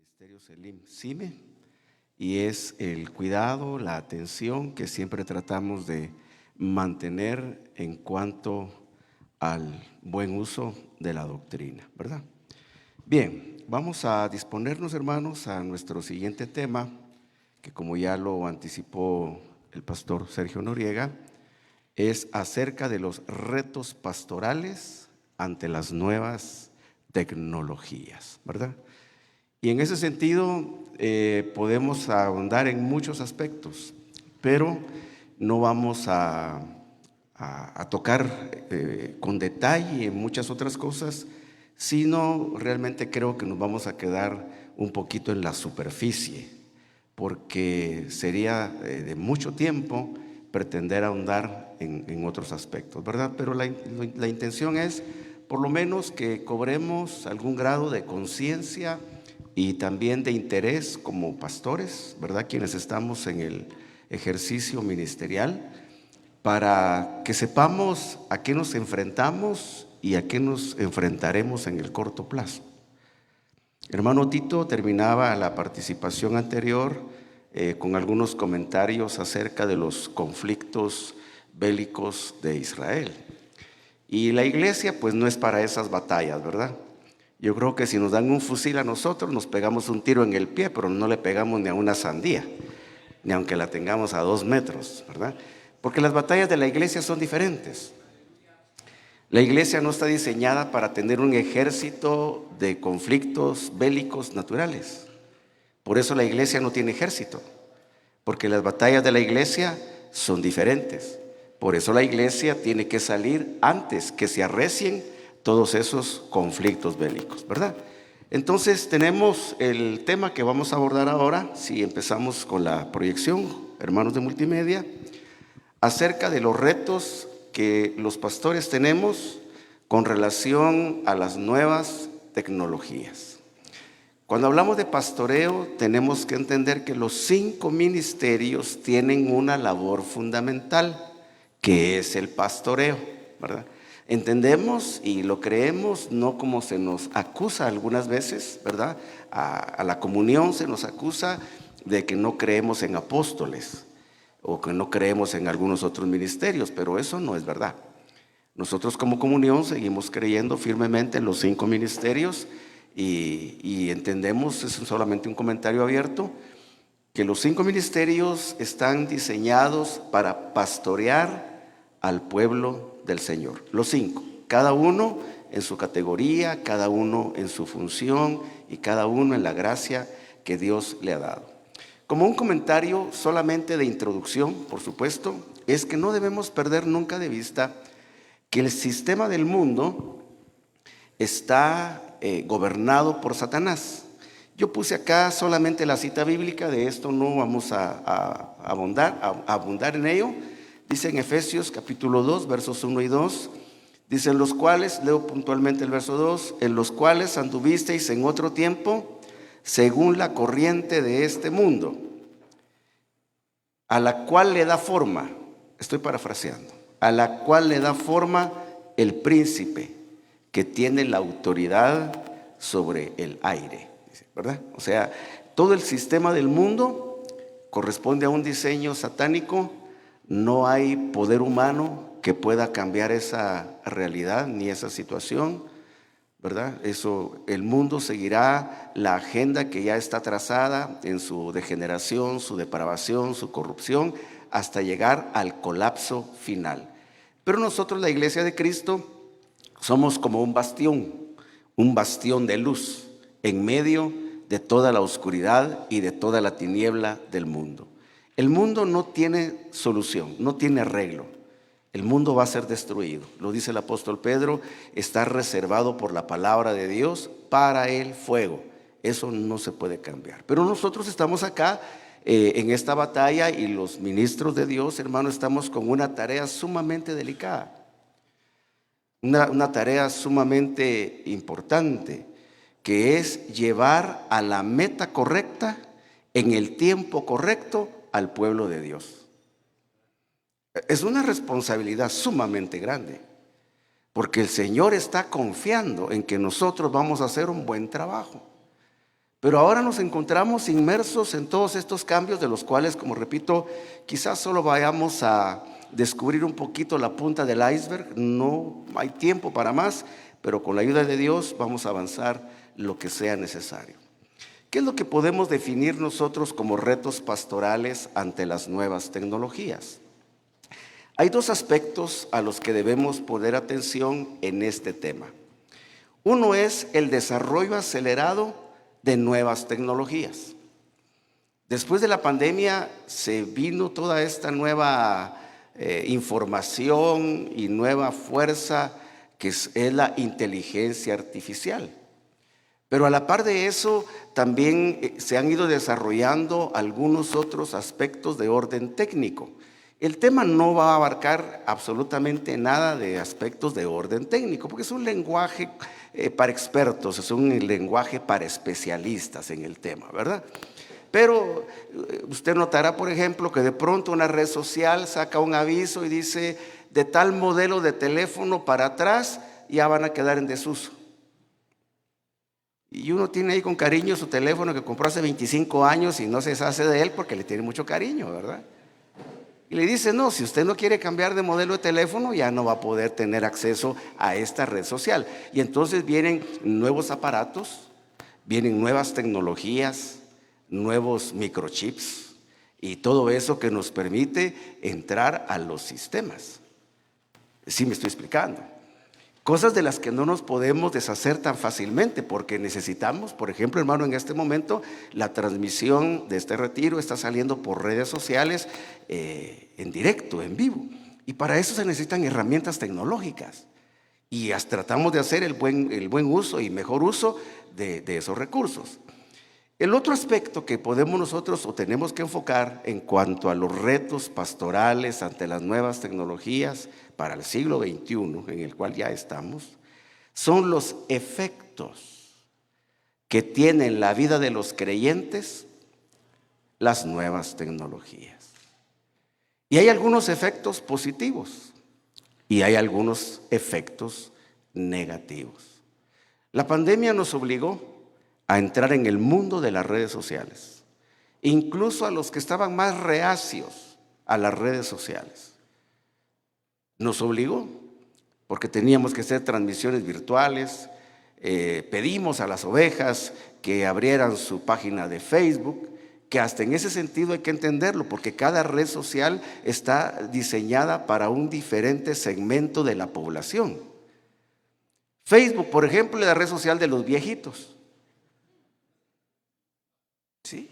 Ministerio Selim-Cime, y es el cuidado, la atención que siempre tratamos de mantener en cuanto al buen uso de la doctrina, ¿verdad? Bien, vamos a disponernos, hermanos, a nuestro siguiente tema, que como ya lo anticipó el pastor Sergio Noriega, es acerca de los retos pastorales ante las nuevas tecnologías, ¿verdad? Y en ese sentido podemos ahondar en muchos aspectos, pero no vamos a tocar con detalle en muchas otras cosas, sino realmente creo que nos vamos a quedar un poquito en la superficie, porque sería de mucho tiempo pretender ahondar en otros aspectos, ¿verdad? Pero la intención es por lo menos que cobremos algún grado de conciencia y también de interés como pastores, ¿verdad? Quienes estamos en el ejercicio ministerial, para que sepamos a qué nos enfrentamos y a qué nos enfrentaremos en el corto plazo. Hermano Tito terminaba la participación anterior con algunos comentarios acerca de los conflictos bélicos de Israel. Y la iglesia pues no es para esas batallas, ¿verdad? Yo creo que si nos dan un fusil a nosotros, nos pegamos un tiro en el pie, pero no le pegamos ni a una sandía, ni aunque la tengamos a 2 metros, ¿verdad? Porque las batallas de la iglesia son diferentes. La iglesia no está diseñada para tener un ejército de conflictos bélicos naturales. Por eso la iglesia no tiene ejército, porque las batallas de la iglesia son diferentes. Por eso la iglesia tiene que salir antes que se arrecien todos esos conflictos bélicos, ¿verdad? Entonces tenemos el tema que vamos a abordar ahora, si empezamos con la proyección, hermanos de multimedia, acerca de los retos que los pastores tenemos con relación a las nuevas tecnologías. Cuando hablamos de pastoreo, tenemos que entender que los 5 ministerios tienen una labor fundamental, que es el pastoreo, ¿verdad? Entendemos y lo creemos, no como se nos acusa algunas veces, ¿verdad? A la comunión se nos acusa de que no creemos en apóstoles o que no creemos en algunos otros ministerios, pero eso no es verdad. Nosotros como comunión seguimos creyendo firmemente en los 5 ministerios y entendemos, es solamente un comentario abierto, que los 5 ministerios están diseñados para pastorear al pueblo del Señor. Los 5, cada uno en su categoría, cada uno en su función y cada uno en la gracia que Dios le ha dado. Como un comentario solamente de introducción, por supuesto, es que no debemos perder nunca de vista que el sistema del mundo está gobernado por Satanás. Yo puse acá solamente la cita bíblica, de esto no vamos a abundar en ello. Dice en Efesios capítulo 2, versos 1 y 2, dice: en los cuales, leo puntualmente el verso 2, en los cuales anduvisteis en otro tiempo, según la corriente de este mundo, a la cual le da forma, estoy parafraseando, a la cual le da forma el príncipe que tiene la autoridad sobre el aire, ¿verdad? O sea, todo el sistema del mundo corresponde a un diseño satánico. No hay poder humano que pueda cambiar esa realidad ni esa situación, ¿verdad? Eso, el mundo seguirá la agenda que ya está trazada en su degeneración, su depravación, su corrupción, hasta llegar al colapso final. Pero nosotros, la Iglesia de Cristo, somos como un bastión de luz en medio de toda la oscuridad y de toda la tiniebla del mundo. El mundo no tiene solución, no tiene arreglo. El mundo va a ser destruido. Lo dice el apóstol Pedro, está reservado por la palabra de Dios para el fuego. Eso no se puede cambiar. Pero nosotros estamos acá en esta batalla y los ministros de Dios, hermano, estamos con una tarea sumamente delicada. Una tarea sumamente importante, que es llevar a la meta correcta, en el tiempo correcto, al pueblo de Dios. Es una responsabilidad sumamente grande, porque el Señor está confiando en que nosotros vamos a hacer un buen trabajo. Pero ahora nos encontramos inmersos en todos estos cambios de los cuales, como repito, quizás solo vayamos a descubrir un poquito la punta del iceberg. No hay tiempo para más, pero con la ayuda de Dios vamos a avanzar lo que sea necesario. ¿Qué es lo que podemos definir nosotros como retos pastorales ante las nuevas tecnologías? Hay dos aspectos a los que debemos poner atención en este tema. Uno es el desarrollo acelerado de nuevas tecnologías. Después de la pandemia se vino toda esta nueva información y nueva fuerza que es la inteligencia artificial. Pero a la par de eso también se han ido desarrollando algunos otros aspectos de orden técnico. El tema no va a abarcar absolutamente nada de aspectos de orden técnico, porque es un lenguaje para expertos, es un lenguaje para especialistas en el tema, ¿verdad? Pero usted notará, por ejemplo, que de pronto una red social saca un aviso y dice: de tal modelo de teléfono para atrás ya van a quedar en desuso. Y uno tiene ahí con cariño su teléfono que compró hace 25 años y no se deshace de él porque le tiene mucho cariño, ¿verdad? Y le dice: no, si usted no quiere cambiar de modelo de teléfono, ya no va a poder tener acceso a esta red social. Y entonces vienen nuevos aparatos, vienen nuevas tecnologías, nuevos microchips y todo eso que nos permite entrar a los sistemas. ¿Sí me estoy explicando? Cosas de las que no nos podemos deshacer tan fácilmente, porque necesitamos, por ejemplo, hermano, en este momento la transmisión de este retiro está saliendo por redes sociales en directo, en vivo. Y para eso se necesitan herramientas tecnológicas. Y tratamos de hacer el buen uso y mejor uso de esos recursos. El otro aspecto que podemos nosotros o tenemos que enfocar en cuanto a los retos pastorales ante las nuevas tecnologías para el siglo XXI, en el cual ya estamos, son los efectos que tienen la vida de los creyentes las nuevas tecnologías. Y hay algunos efectos positivos y hay algunos efectos negativos. La pandemia nos obligó a entrar en el mundo de las redes sociales, incluso a los que estaban más reacios a las redes sociales. Nos obligó, porque teníamos que hacer transmisiones virtuales, pedimos a las ovejas que abrieran su página de Facebook, que hasta en ese sentido hay que entenderlo, porque cada red social está diseñada para un diferente segmento de la población. Facebook, por ejemplo, es la red social de los viejitos. ¿Sí?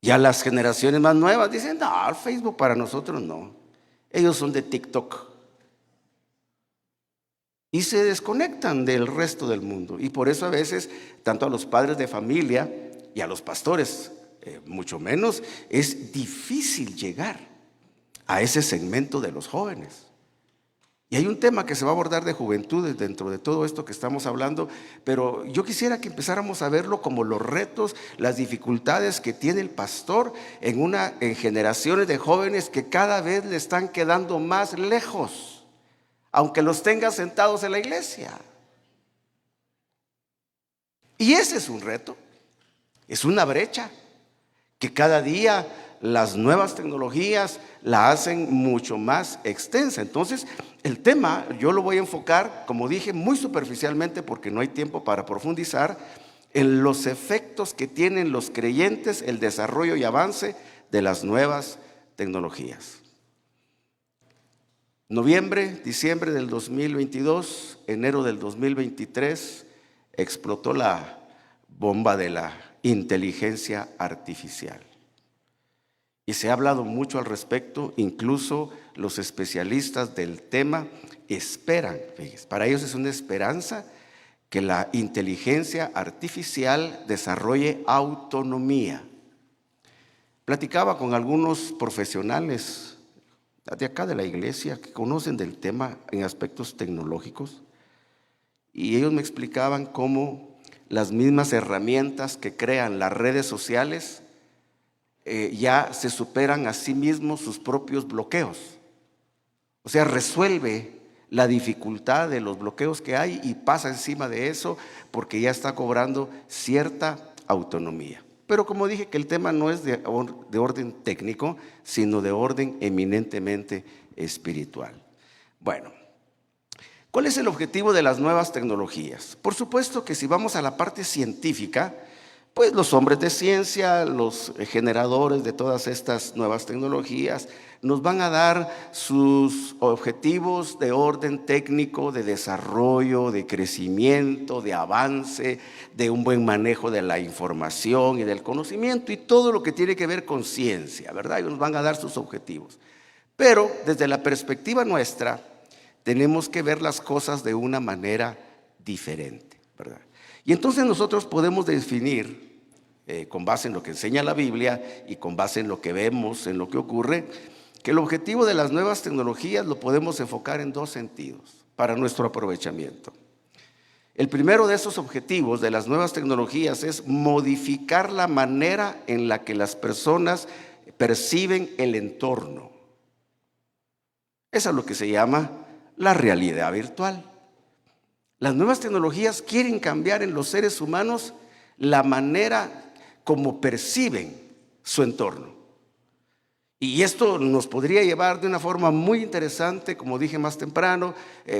Ya las generaciones más nuevas dicen: no, el Facebook para nosotros no. Ellos son de TikTok. Y se desconectan del resto del mundo. Y por eso a veces, tanto a los padres de familia y a los pastores, mucho menos, es difícil llegar a ese segmento de los jóvenes. Y hay un tema que se va a abordar de juventudes dentro de todo esto que estamos hablando, pero yo quisiera que empezáramos a verlo como los retos, las dificultades que tiene el pastor en generaciones de jóvenes que cada vez le están quedando más lejos, aunque los tenga sentados en la iglesia. Y ese es un reto, es una brecha que cada día las nuevas tecnologías la hacen mucho más extensa. Entonces, el tema yo lo voy a enfocar, como dije, muy superficialmente, porque no hay tiempo para profundizar en los efectos que tienen los creyentes el desarrollo y avance de las nuevas tecnologías. Noviembre, diciembre del 2022, enero del 2023, explotó la bomba de la inteligencia artificial. Y se ha hablado mucho al respecto, incluso los especialistas del tema esperan, fíjense, para ellos es una esperanza que la inteligencia artificial desarrolle autonomía. Platicaba con algunos profesionales de acá de la iglesia que conocen del tema en aspectos tecnológicos y ellos me explicaban cómo las mismas herramientas que crean las redes sociales ya se superan a sí mismos sus propios bloqueos. O sea, resuelve la dificultad de los bloqueos que hay y pasa encima de eso porque ya está cobrando cierta autonomía. Pero como dije que el tema no es de orden técnico, sino de orden eminentemente espiritual. Bueno, ¿cuál es el objetivo de las nuevas tecnologías? Por supuesto que si vamos a la parte científica, pues los hombres de ciencia, los generadores de todas estas nuevas tecnologías, nos van a dar sus objetivos de orden técnico, de desarrollo, de crecimiento, de avance, de un buen manejo de la información y del conocimiento y todo lo que tiene que ver con ciencia, ¿verdad? Ellos nos van a dar sus objetivos. Pero desde la perspectiva nuestra, tenemos que ver las cosas de una manera diferente, ¿verdad? Y entonces nosotros podemos definir, con base en lo que enseña la Biblia y con base en lo que vemos, en lo que ocurre, que el objetivo de las nuevas tecnologías lo podemos enfocar en dos sentidos para nuestro aprovechamiento. El primero de esos objetivos de las nuevas tecnologías es modificar la manera en la que las personas perciben el entorno. Eso es lo que se llama la realidad virtual. Las nuevas tecnologías quieren cambiar en los seres humanos la manera como perciben su entorno. Y esto nos podría llevar de una forma muy interesante, como dije más temprano,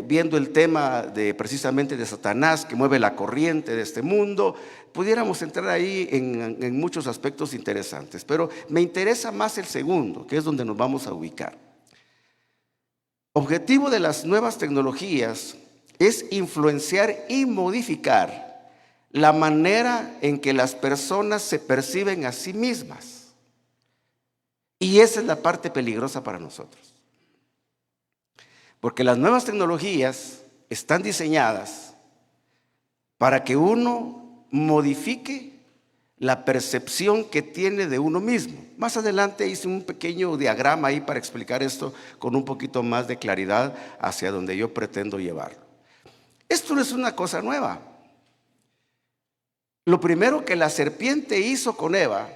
viendo el tema precisamente de Satanás que mueve la corriente de este mundo. Pudiéramos entrar ahí en muchos aspectos interesantes, pero me interesa más el segundo, que es donde nos vamos a ubicar. Objetivo de las nuevas tecnologías es influenciar y modificar la manera en que las personas se perciben a sí mismas. Y esa es la parte peligrosa para nosotros. Porque las nuevas tecnologías están diseñadas para que uno modifique la percepción que tiene de uno mismo. Más adelante hice un pequeño diagrama ahí para explicar esto con un poquito más de claridad hacia donde yo pretendo llevarlo. Esto no es una cosa nueva. Lo primero que la serpiente hizo con Eva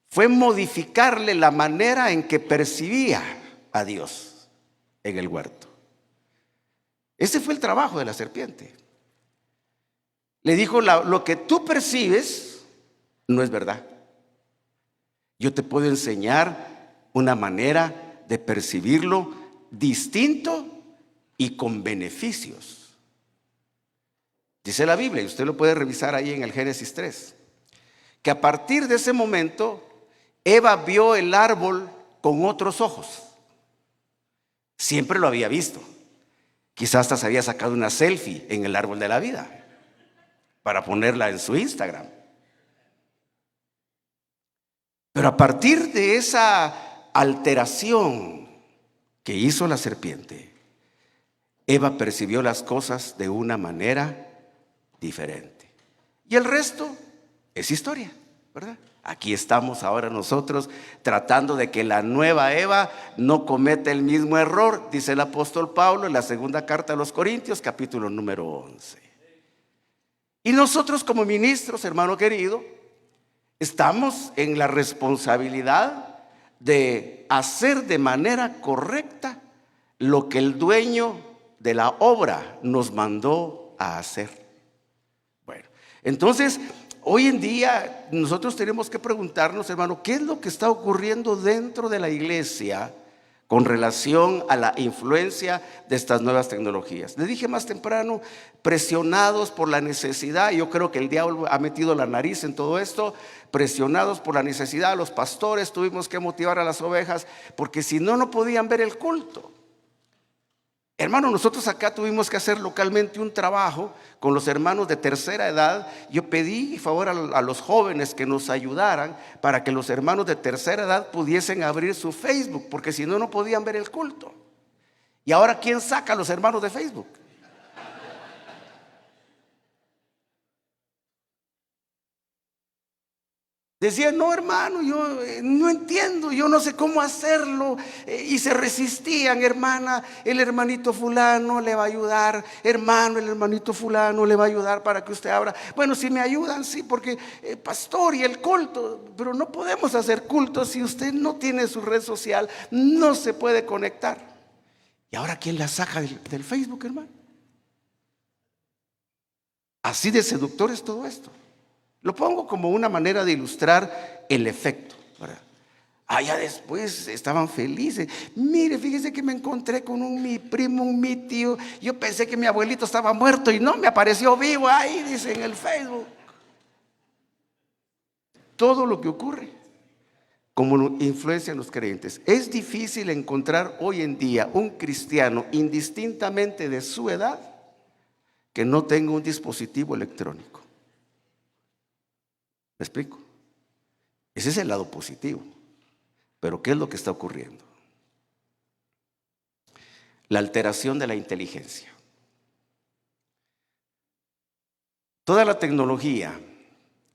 fue modificarle la manera en que percibía a Dios en el huerto. Ese fue el trabajo de la serpiente. Le dijo, lo que tú percibes no es verdad. Yo te puedo enseñar una manera de percibirlo distinto y con beneficios. Dice la Biblia, y usted lo puede revisar ahí en el Génesis 3, que a partir de ese momento, Eva vio el árbol con otros ojos. Siempre lo había visto. Quizás hasta se había sacado una selfie en el árbol de la vida para ponerla en su Instagram. Pero a partir de esa alteración que hizo la serpiente, Eva percibió las cosas de una manera diferente. Y el resto es historia, ¿verdad? Aquí estamos ahora nosotros tratando de que la nueva Eva no cometa el mismo error, dice el apóstol Pablo en la segunda carta a los Corintios, capítulo número 11. Y nosotros como ministros, hermano querido, estamos en la responsabilidad de hacer de manera correcta lo que el dueño de la obra nos mandó a hacer. Bueno, entonces, hoy en día nosotros tenemos que preguntarnos, hermano, ¿qué es lo que está ocurriendo dentro de la iglesia con relación a la influencia de estas nuevas tecnologías? Le dije más temprano, presionados por la necesidad. Yo creo que el diablo ha metido la nariz en todo esto. Presionados por la necesidad, los pastores tuvimos que motivar a las ovejas, porque si no, no podían ver el culto. Hermano, nosotros acá tuvimos que hacer localmente un trabajo con los hermanos de tercera edad. Yo pedí favor a los jóvenes que nos ayudaran para que los hermanos de tercera edad pudiesen abrir su Facebook, porque si no, no podían ver el culto. Y ahora, ¿quién saca a los hermanos de Facebook? Decían, no, hermano, yo no entiendo, yo no sé cómo hacerlo. Y se resistían, hermana, el hermanito fulano le va a ayudar. Hermano, el hermanito fulano le va a ayudar para que usted abra. Bueno, si me ayudan, sí, porque pastor y el culto. Pero no podemos hacer culto si usted no tiene su red social, no se puede conectar. ¿Y ahora quién la saca del Facebook, hermano? Así de seductor es todo esto. Lo pongo como una manera de ilustrar el efecto, ¿verdad? Ya después estaban felices. Mire, fíjese que me encontré con mi primo, mi tío. Yo pensé que mi abuelito estaba muerto y no, me apareció vivo ahí, dice en el Facebook. Todo lo que ocurre como influencia en los creyentes. Es difícil encontrar hoy en día un cristiano, indistintamente de su edad, que no tenga un dispositivo electrónico. ¿Me explico? Ese es el lado positivo. Pero ¿qué es lo que está ocurriendo? La alteración de la inteligencia. Toda la tecnología,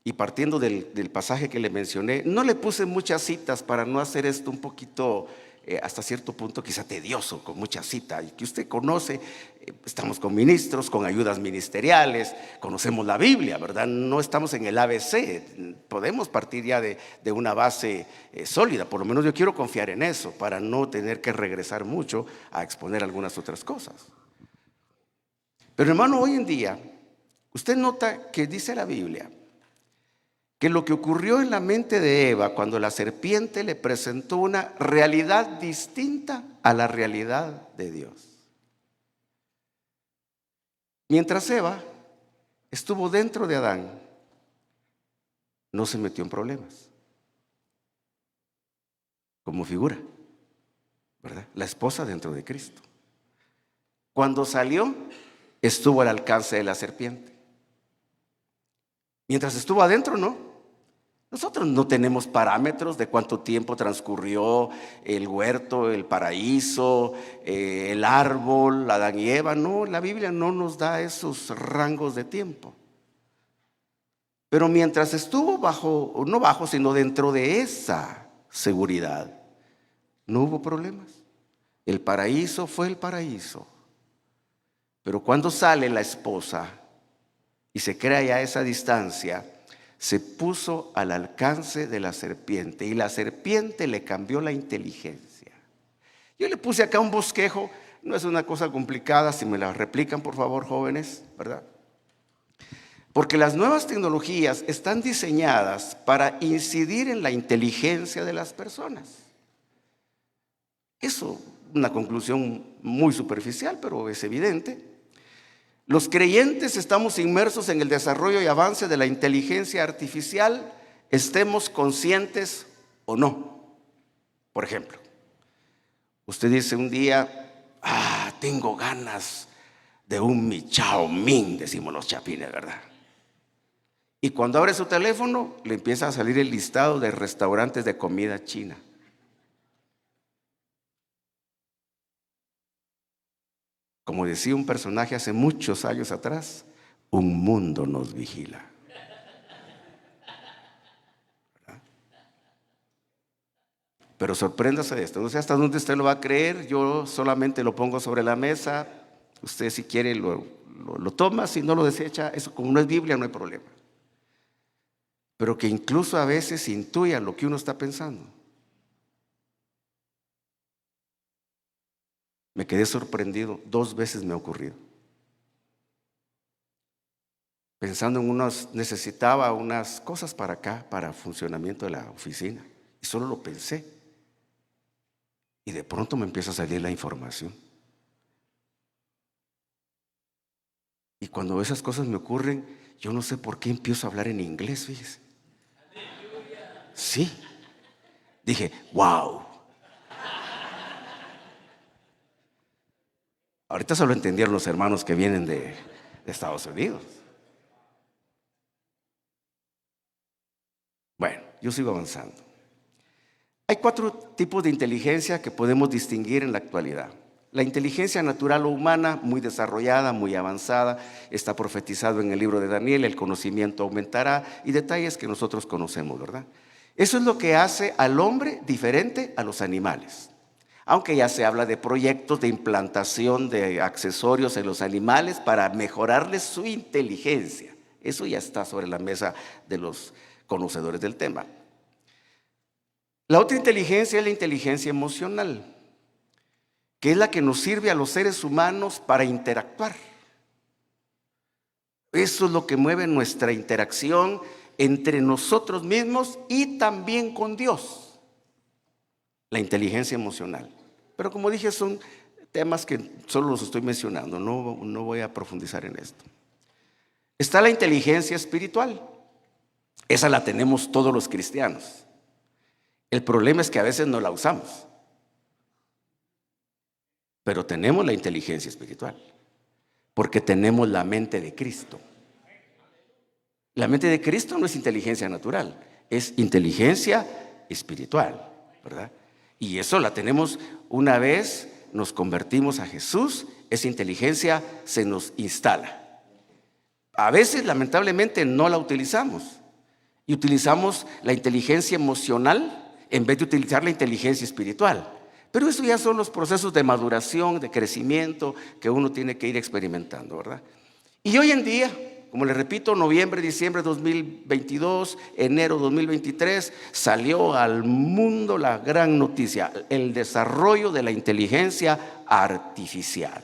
y partiendo del pasaje que le mencioné, no le puse muchas citas para no hacer esto un poquito, hasta cierto punto quizá tedioso, con muchas citas, y que usted conoce. Estamos con ministros, con ayudas ministeriales, conocemos la Biblia, ¿verdad? No estamos en el ABC, podemos partir ya de una base sólida. Por lo menos yo quiero confiar en eso, para no tener que regresar mucho a exponer algunas otras cosas. Pero hermano, hoy en día, usted nota que dice la Biblia que lo que ocurrió en la mente de Eva cuando la serpiente le presentó una realidad distinta a la realidad de Dios. Mientras Eva estuvo dentro de Adán, no se metió en problemas. Como figura, ¿verdad? La esposa dentro de Cristo. Cuando salió, estuvo al alcance de la serpiente. Mientras estuvo adentro, no. Nosotros no tenemos parámetros de cuánto tiempo transcurrió el huerto, el paraíso, el árbol, Adán y Eva. No, la Biblia no nos da esos rangos de tiempo. Pero mientras estuvo no bajo, sino dentro de esa seguridad, no hubo problemas. El paraíso fue el paraíso. Pero cuando sale la esposa y se crea ya esa distancia, se puso al alcance de la serpiente y la serpiente le cambió la inteligencia. Yo le puse acá un bosquejo, no es una cosa complicada, si me la replican por favor, jóvenes, ¿verdad? Porque las nuevas tecnologías están diseñadas para incidir en la inteligencia de las personas. Eso, una conclusión muy superficial, pero es evidente. Los creyentes estamos inmersos en el desarrollo y avance de la inteligencia artificial, estemos conscientes o no. Por ejemplo, usted dice un día, tengo ganas de un Mi Chao Ming, decimos los chapines, ¿verdad? Y cuando abre su teléfono, le empieza a salir el listado de restaurantes de comida china. Como decía un personaje hace muchos años atrás, un mundo nos vigila. ¿Verdad? Pero sorpréndase de esto. No sé hasta dónde usted lo va a creer. Yo solamente lo pongo sobre la mesa. Usted si quiere lo toma, si no lo desecha. Eso como no es Biblia no hay problema. Pero que incluso a veces intuya lo que uno está pensando. Me quedé sorprendido, 2 veces me ha ocurrido. Pensando en necesitaba unas cosas para acá, para funcionamiento de la oficina. Y solo lo pensé. Y de pronto me empieza a salir la información. Y cuando esas cosas me ocurren, yo no sé por qué empiezo a hablar en inglés, fíjese. Sí. Dije, wow. Ahorita solo entendieron los hermanos que vienen de Estados Unidos. Bueno, yo sigo avanzando. Hay 4 tipos de inteligencia que podemos distinguir en la actualidad. La inteligencia natural o humana, muy desarrollada, muy avanzada, está profetizado en el libro de Daniel, el conocimiento aumentará y detalles que nosotros conocemos, ¿verdad? Eso es lo que hace al hombre diferente a los animales. Aunque ya se habla de proyectos de implantación de accesorios en los animales para mejorarles su inteligencia. Eso ya está sobre la mesa de los conocedores del tema. La otra inteligencia es la inteligencia emocional. que es la que nos sirve a los seres humanos para interactuar. Eso es lo que mueve nuestra interacción entre nosotros mismos y también con Dios, la inteligencia emocional. Pero como dije, son temas que solo los estoy mencionando, no voy a profundizar en esto. Está la inteligencia espiritual. Esa la tenemos todos los cristianos. El problema es que a veces no la usamos. Pero tenemos la inteligencia espiritual, porque tenemos la mente de Cristo. La mente de Cristo no es inteligencia natural, es inteligencia espiritual, ¿verdad? Y eso la tenemos una vez nos convertimos a Jesús, esa inteligencia se nos instala. A veces, lamentablemente, no la utilizamos y utilizamos la inteligencia emocional en vez de utilizar la inteligencia espiritual. Pero eso ya son los procesos de maduración, de crecimiento que uno tiene que ir experimentando, ¿verdad? Y hoy en día, como les repito, noviembre, diciembre de 2022, enero 2023, salió al mundo la gran noticia, el desarrollo de la inteligencia artificial.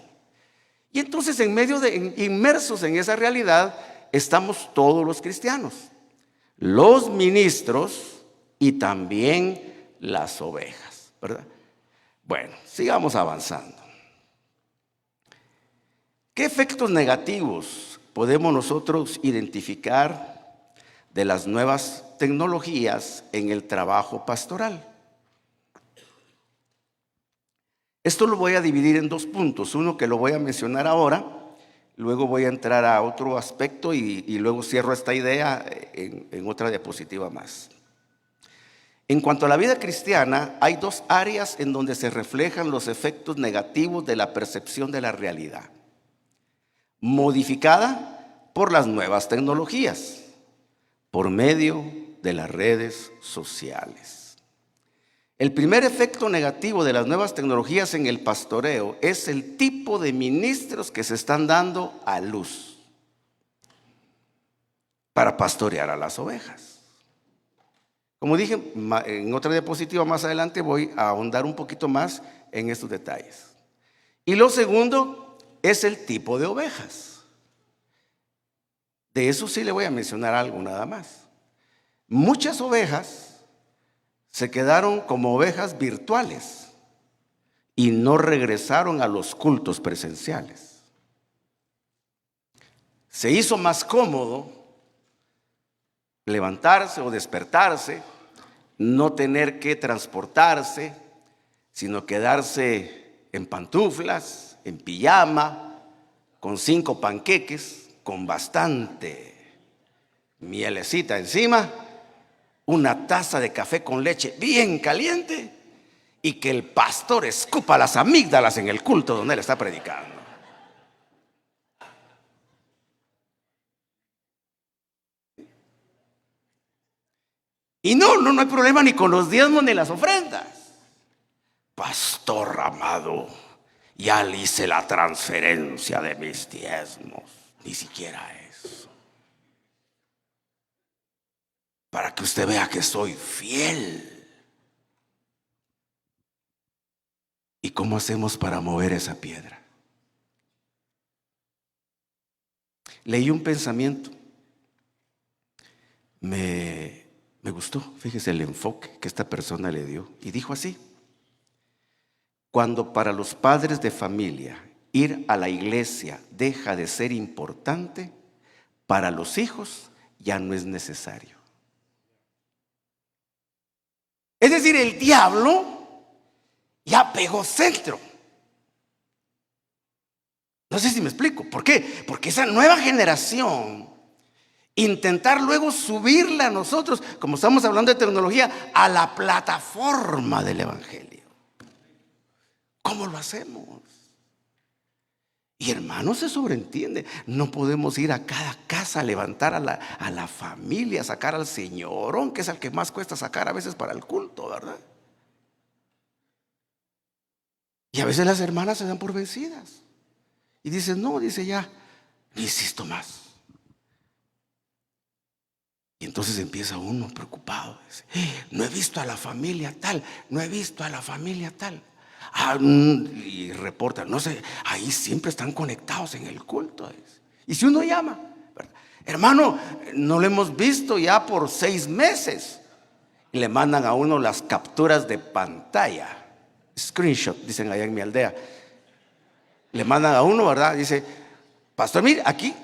Y entonces inmersos en esa realidad, estamos todos los cristianos, los ministros y también las ovejas, ¿verdad? Bueno, sigamos avanzando. ¿Qué efectos negativos podemos nosotros identificar de las nuevas tecnologías en el trabajo pastoral? Esto lo voy a dividir en dos puntos. Uno que lo voy a mencionar ahora, luego voy a entrar a otro aspecto y luego cierro esta idea en otra diapositiva más. En cuanto a la vida cristiana, hay dos áreas en donde se reflejan los efectos negativos de la percepción de la realidad, modificada por las nuevas tecnologías, por medio de las redes sociales. El primer efecto negativo de las nuevas tecnologías en el pastoreo es el tipo de ministros que se están dando a luz para pastorear a las ovejas. Como dije, en otra diapositiva más adelante voy a ahondar un poquito más en estos detalles. Y lo segundo es el tipo de ovejas. De eso sí le voy a mencionar algo nada más. Muchas ovejas se quedaron como ovejas virtuales y no regresaron a los cultos presenciales. Se hizo más cómodo levantarse o despertarse, no tener que transportarse, sino quedarse en pantuflas, en pijama, con 5 panqueques, con bastante mielecita encima, una taza de café con leche bien caliente y que el pastor escupa las amígdalas en el culto donde él está predicando. Y no hay problema ni con los diezmos ni las ofrendas. Pastor amado, ya le hice la transferencia de mis diezmos. Ni siquiera eso. Para que usted vea que soy fiel. ¿Y cómo hacemos para mover esa piedra? Leí un pensamiento. Me gustó, fíjese el enfoque que esta persona le dio. Y dijo así: cuando para los padres de familia ir a la iglesia deja de ser importante, para los hijos ya no es necesario. Es decir, el diablo ya pegó centro. No sé si me explico. ¿Por qué? Porque esa nueva generación, intentar luego subirla a nosotros, como estamos hablando de tecnología, a la plataforma del evangelio. ¿Cómo lo hacemos? Y hermano, se sobreentiende. No podemos ir a cada casa a levantar a la familia, a sacar al señorón, que es el que más cuesta sacar a veces para el culto, ¿verdad? Y a veces las hermanas se dan por vencidas y dicen, no, dice ya, no insisto más. Y entonces empieza uno preocupado, dice, no he visto a la familia tal, no he visto a la familia tal. Y reportan, no sé, ahí siempre están conectados en el culto. Y si uno llama, ¿verdad? Hermano, no lo hemos visto ya por 6 meses. Y le mandan a uno las capturas de pantalla, screenshot, dicen allá en mi aldea. Le mandan a uno, ¿verdad? Dice, pastor, mire aquí,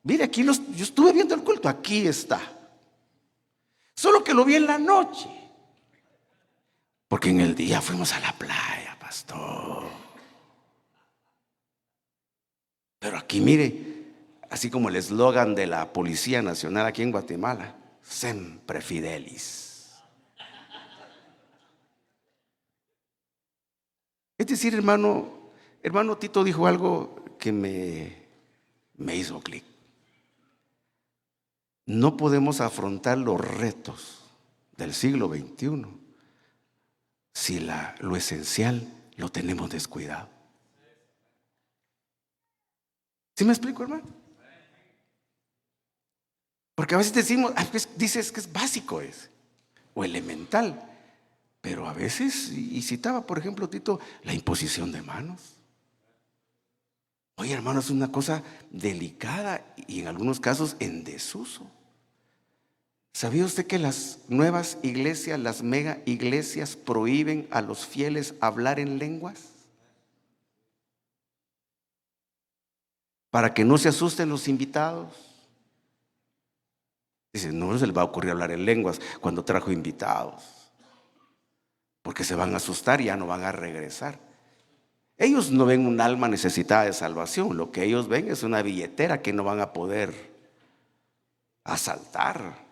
yo estuve viendo el culto, aquí está. Solo que lo vi en la noche. Porque en el día fuimos a la playa, pastor. Pero aquí mire, así como el eslogan de la Policía Nacional aquí en Guatemala, Sempre Fidelis. Es decir, hermano Tito dijo algo que me hizo clic. No podemos afrontar los retos del siglo XXI si lo esencial lo tenemos descuidado. ¿Sí me explico, hermano? Porque a veces decimos, dices que es básico o elemental, pero a veces, y citaba por ejemplo Tito, la imposición de manos. Oye, hermano, es una cosa delicada y en algunos casos en desuso. ¿Sabía usted que las nuevas iglesias, las mega iglesias, prohíben a los fieles hablar en lenguas? Para que no se asusten los invitados. Dicen, no se les va a ocurrir hablar en lenguas cuando trajo invitados, porque se van a asustar y ya no van a regresar. Ellos no ven un alma necesitada de salvación, lo que ellos ven es una billetera que no van a poder asaltar.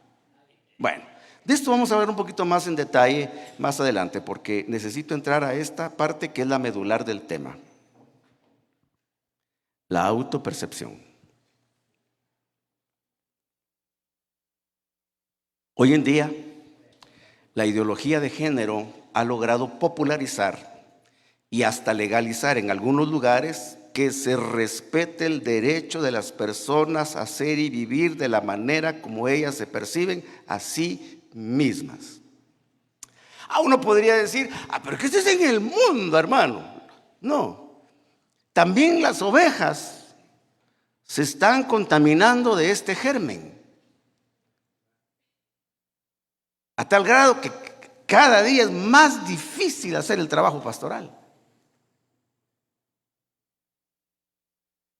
Bueno, de esto vamos a ver un poquito más en detalle más adelante, porque necesito entrar a esta parte que es la medular del tema: la autopercepción. Hoy en día, la ideología de género ha logrado popularizar y hasta legalizar en algunos lugares que se respete el derecho de las personas a ser y vivir de la manera como ellas se perciben a sí mismas. Uno podría decir, pero que esto es en el mundo, hermano. No, también las ovejas se están contaminando de este germen, a tal grado que cada día es más difícil hacer el trabajo pastoral.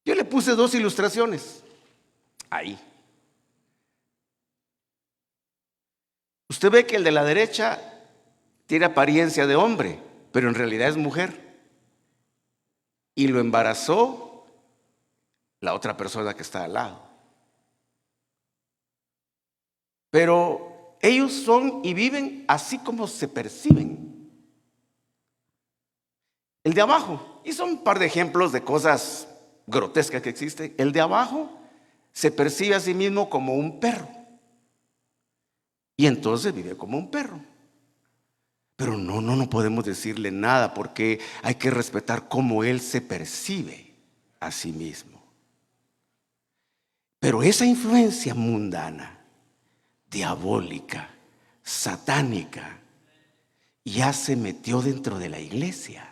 Yo le puse 2 ilustraciones ahí. Usted ve que el de la derecha tiene apariencia de hombre, pero en realidad es mujer. Y lo embarazó la otra persona que está al lado. Pero ellos son y viven así como se perciben. El de abajo, y son un par de ejemplos de cosas grotescas que existen. El de abajo se percibe a sí mismo como un perro y entonces vive como un perro. Pero no podemos decirle nada, porque hay que respetar cómo él se percibe a sí mismo. Pero esa influencia mundana, diabólica, satánica, ya se metió dentro de la iglesia.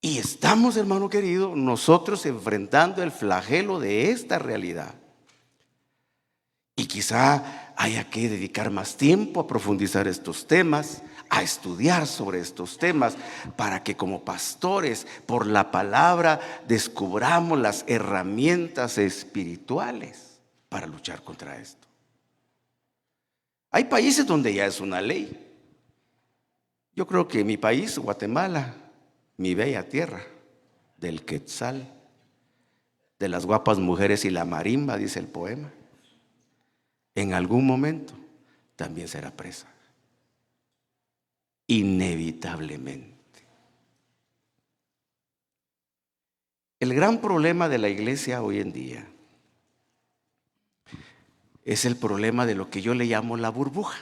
Y estamos, hermano querido, nosotros enfrentando el flagelo de esta realidad. Y quizá haya que dedicar más tiempo a profundizar estos temas, a estudiar sobre estos temas, para que como pastores, por la palabra, descubramos las herramientas espirituales para luchar contra esto. Hay países donde ya es una ley. Yo creo que mi país, Guatemala, mi bella tierra, del quetzal, de las guapas mujeres y la marimba, dice el poema, en algún momento también será presa, inevitablemente. El gran problema de la iglesia hoy en día es el problema de lo que yo le llamo la burbuja.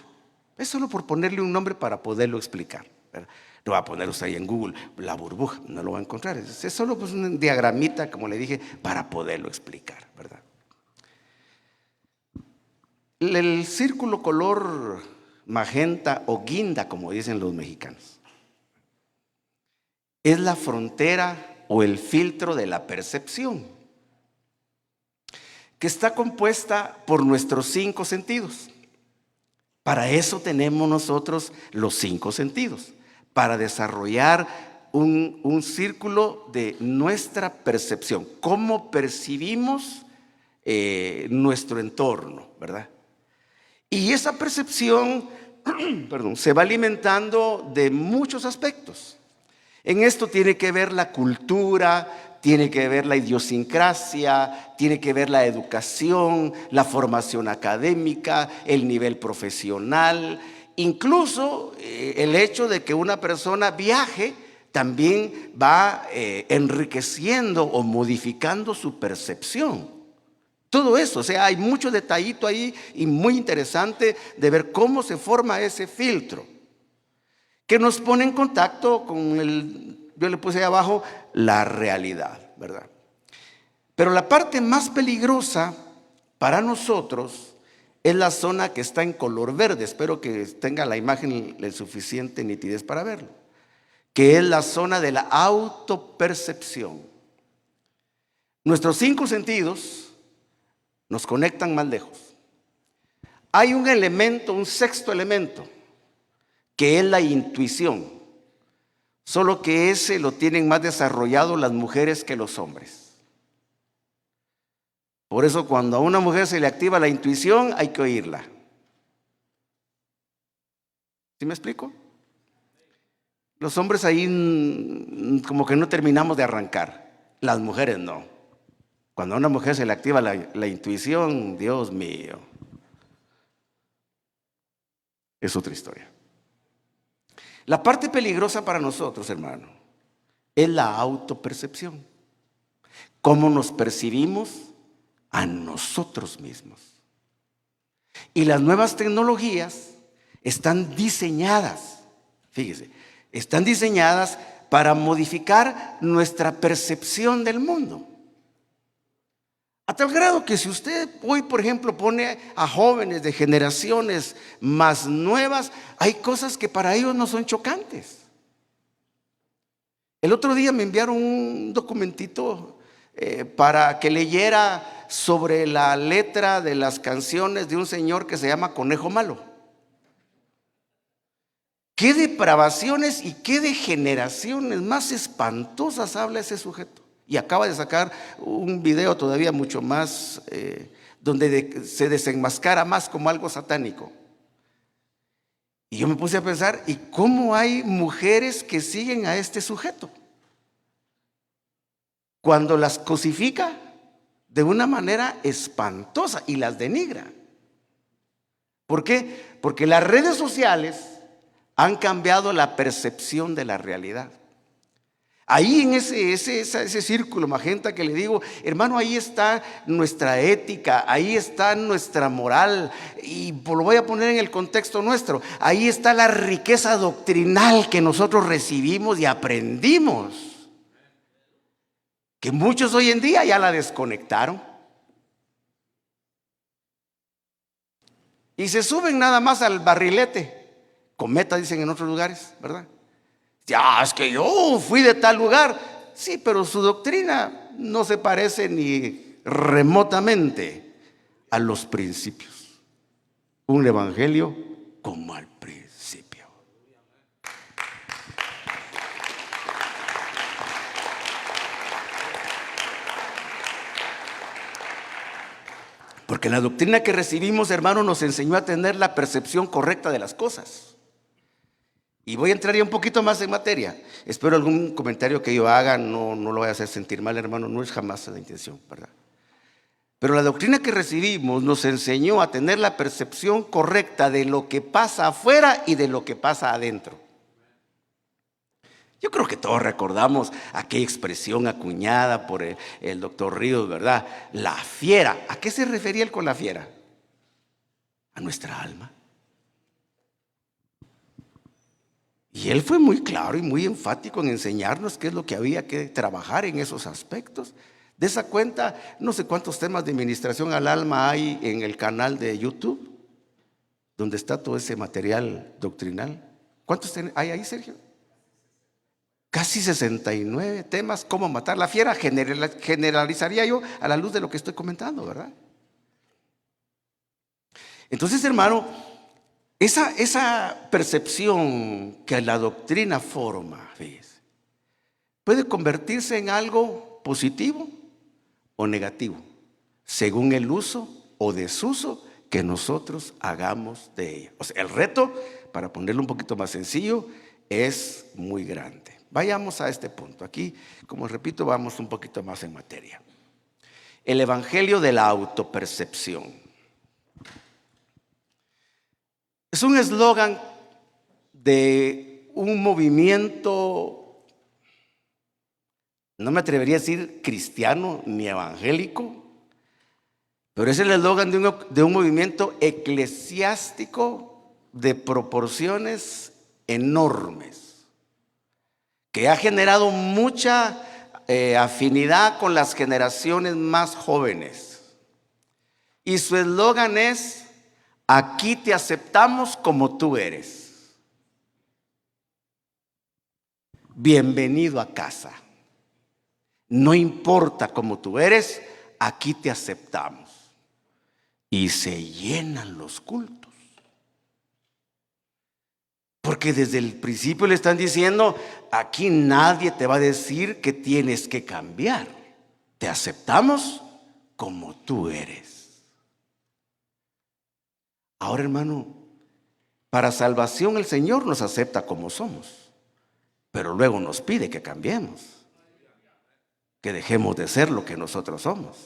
Es solo por ponerle un nombre para poderlo explicar, ¿verdad? No va a poner usted ahí en Google la burbuja, no lo va a encontrar. Es solo pues un diagramita, como le dije, para poderlo explicar, ¿verdad? El círculo color magenta o guinda, como dicen los mexicanos. Es la frontera o el filtro de la percepción, que está compuesta por nuestros 5 sentidos. Para eso tenemos nosotros los 5 sentidos, para desarrollar un círculo de nuestra percepción, cómo percibimos nuestro entorno, ¿verdad? Y esa percepción, perdón, se va alimentando de muchos aspectos. En esto tiene que ver la cultura, tiene que ver la idiosincrasia, tiene que ver la educación, la formación académica, el nivel profesional, incluso el hecho de que una persona viaje también va enriqueciendo o modificando su percepción. Todo eso, o sea, hay mucho detallito ahí y muy interesante de ver cómo se forma ese filtro, que nos pone en contacto con yo le puse ahí abajo, la realidad, ¿verdad? Pero la parte más peligrosa para nosotros es la zona que está en color verde. Espero que tenga la imagen la suficiente nitidez para verlo, que es la zona de la autopercepción. Nuestros 5 sentidos nos conectan más lejos. Hay un elemento, un sexto elemento, que es la intuición, solo que ese lo tienen más desarrollado las mujeres que los hombres. Por eso cuando a una mujer se le activa la intuición, hay que oírla. ¿Sí me explico? Los hombres ahí como que no terminamos de arrancar, las mujeres no. Cuando a una mujer se le activa la intuición, Dios mío, es otra historia. La parte peligrosa para nosotros, hermano, es la autopercepción. Cómo nos percibimos a nosotros mismos. Y las nuevas tecnologías están diseñadas, fíjese, están diseñadas para modificar nuestra percepción del mundo. A tal grado que si usted hoy, por ejemplo, pone a jóvenes de generaciones más nuevas, hay cosas que para ellos no son chocantes. El otro día me enviaron un documentito para que leyera sobre la letra de las canciones de un señor que se llama Conejo Malo. Qué depravaciones y qué degeneraciones más espantosas habla ese sujeto. Y acaba de sacar un video todavía mucho más, donde se desenmascara más como algo satánico. Y yo me puse a pensar, ¿y cómo hay mujeres que siguen a este sujeto? Cuando las cosifica de una manera espantosa y las denigra. ¿Por qué? Porque las redes sociales han cambiado la percepción de la realidad. Ahí en ese círculo magenta que le digo, hermano, ahí está nuestra ética, ahí está nuestra moral, y lo voy a poner en el contexto nuestro. Ahí está la riqueza doctrinal que nosotros recibimos y aprendimos, que muchos hoy en día ya la desconectaron. Y se suben nada más al barrilete, cometa dicen en otros lugares, ¿verdad? Ya, es que yo fui de tal lugar. Sí, pero su doctrina no se parece ni remotamente a los principios. Un evangelio como al principio. Porque la doctrina que recibimos, hermano, nos enseñó a tener la percepción correcta de las cosas. Y voy a entrar ya un poquito más en materia. Espero algún comentario que yo haga no lo voy a hacer sentir mal, hermano. No es jamás la intención, ¿verdad? Pero la doctrina que recibimos nos enseñó a tener la percepción correcta de lo que pasa afuera y de lo que pasa adentro. Yo creo que todos recordamos aquella expresión acuñada por el doctor Ríos, ¿verdad? La fiera. ¿A qué se refería él con la fiera? A nuestra alma. Y él fue muy claro y muy enfático en enseñarnos qué es lo que había que trabajar en esos aspectos. De esa cuenta, no sé cuántos temas de ministración al alma hay en el canal de YouTube, donde está todo ese material doctrinal. ¿Cuántos hay ahí, Sergio? Casi 69 temas, cómo matar la fiera. Generalizaría yo a la luz de lo que estoy comentando, ¿verdad? Entonces, hermano, esa percepción que la doctrina forma, fíjese, puede convertirse en algo positivo o negativo, según el uso o desuso que nosotros hagamos de ella. O sea, el reto, para ponerlo un poquito más sencillo, es muy grande. Vayamos a este punto. Aquí, como repito, vamos un poquito más en materia. El evangelio de la autopercepción. Es un eslogan de un movimiento, no me atrevería a decir cristiano ni evangélico, pero es el eslogan de un movimiento eclesiástico de proporciones enormes, que ha generado mucha afinidad con las generaciones más jóvenes. Y su eslogan es: aquí te aceptamos como tú eres. Bienvenido a casa. No importa cómo tú eres, aquí te aceptamos. Y se llenan los cultos. Porque desde el principio le están diciendo: aquí nadie te va a decir que tienes que cambiar. Te aceptamos como tú eres. Ahora, hermano, para salvación el Señor nos acepta como somos, pero luego nos pide que cambiemos, que dejemos de ser lo que nosotros somos.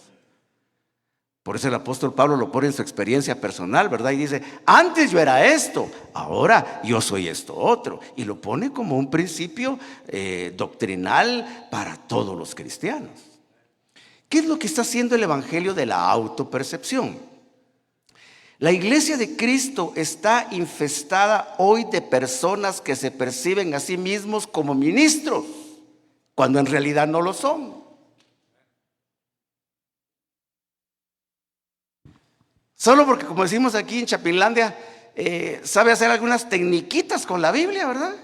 Por eso el apóstol Pablo lo pone en su experiencia personal, ¿verdad? Y dice: antes yo era esto, ahora yo soy esto otro. Y lo pone como un principio doctrinal para todos los cristianos. ¿Qué es lo que está haciendo el evangelio de la autopercepción? La iglesia de Cristo está infestada hoy de personas que se perciben a sí mismos como ministros, cuando en realidad no lo son. Solo porque, como decimos aquí en Chapinlandia, sabe hacer algunas tecniquitas con la Biblia, ¿verdad?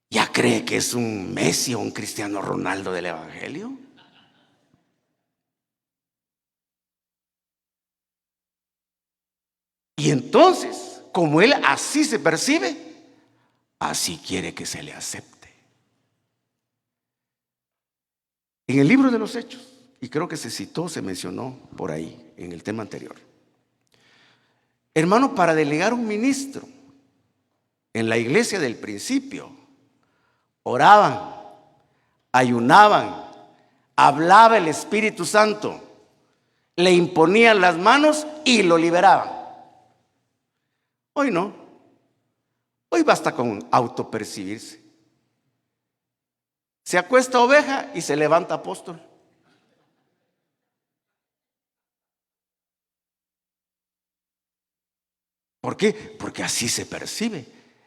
Ya cree que es un Messi o un Cristiano Ronaldo del evangelio. Y entonces, como él así se percibe, así quiere que se le acepte. En el libro de los Hechos, y creo que se mencionó por ahí en el tema anterior, hermano, para delegar un ministro en la iglesia del principio, oraban, ayunaban, hablaba el Espíritu Santo, le imponían las manos y lo liberaban. Hoy no. Hoy basta con autopercibirse. Se acuesta oveja y se levanta apóstol. ¿Por qué? Porque así se percibe.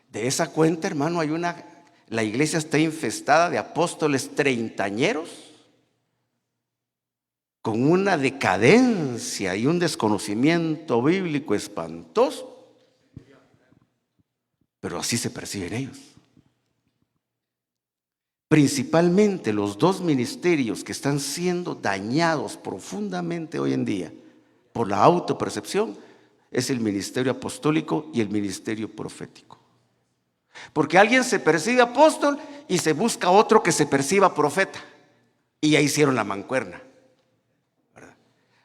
De esa cuenta, hermano, la iglesia está infestada de apóstoles treintañeros con una decadencia y un desconocimiento bíblico espantoso. Pero así se perciben ellos. Principalmente los dos ministerios que están siendo dañados profundamente hoy en día por la autopercepción es el ministerio apostólico y el ministerio profético. Porque alguien se percibe apóstol y se busca otro que se perciba profeta. Y ya hicieron la mancuerna, ¿verdad?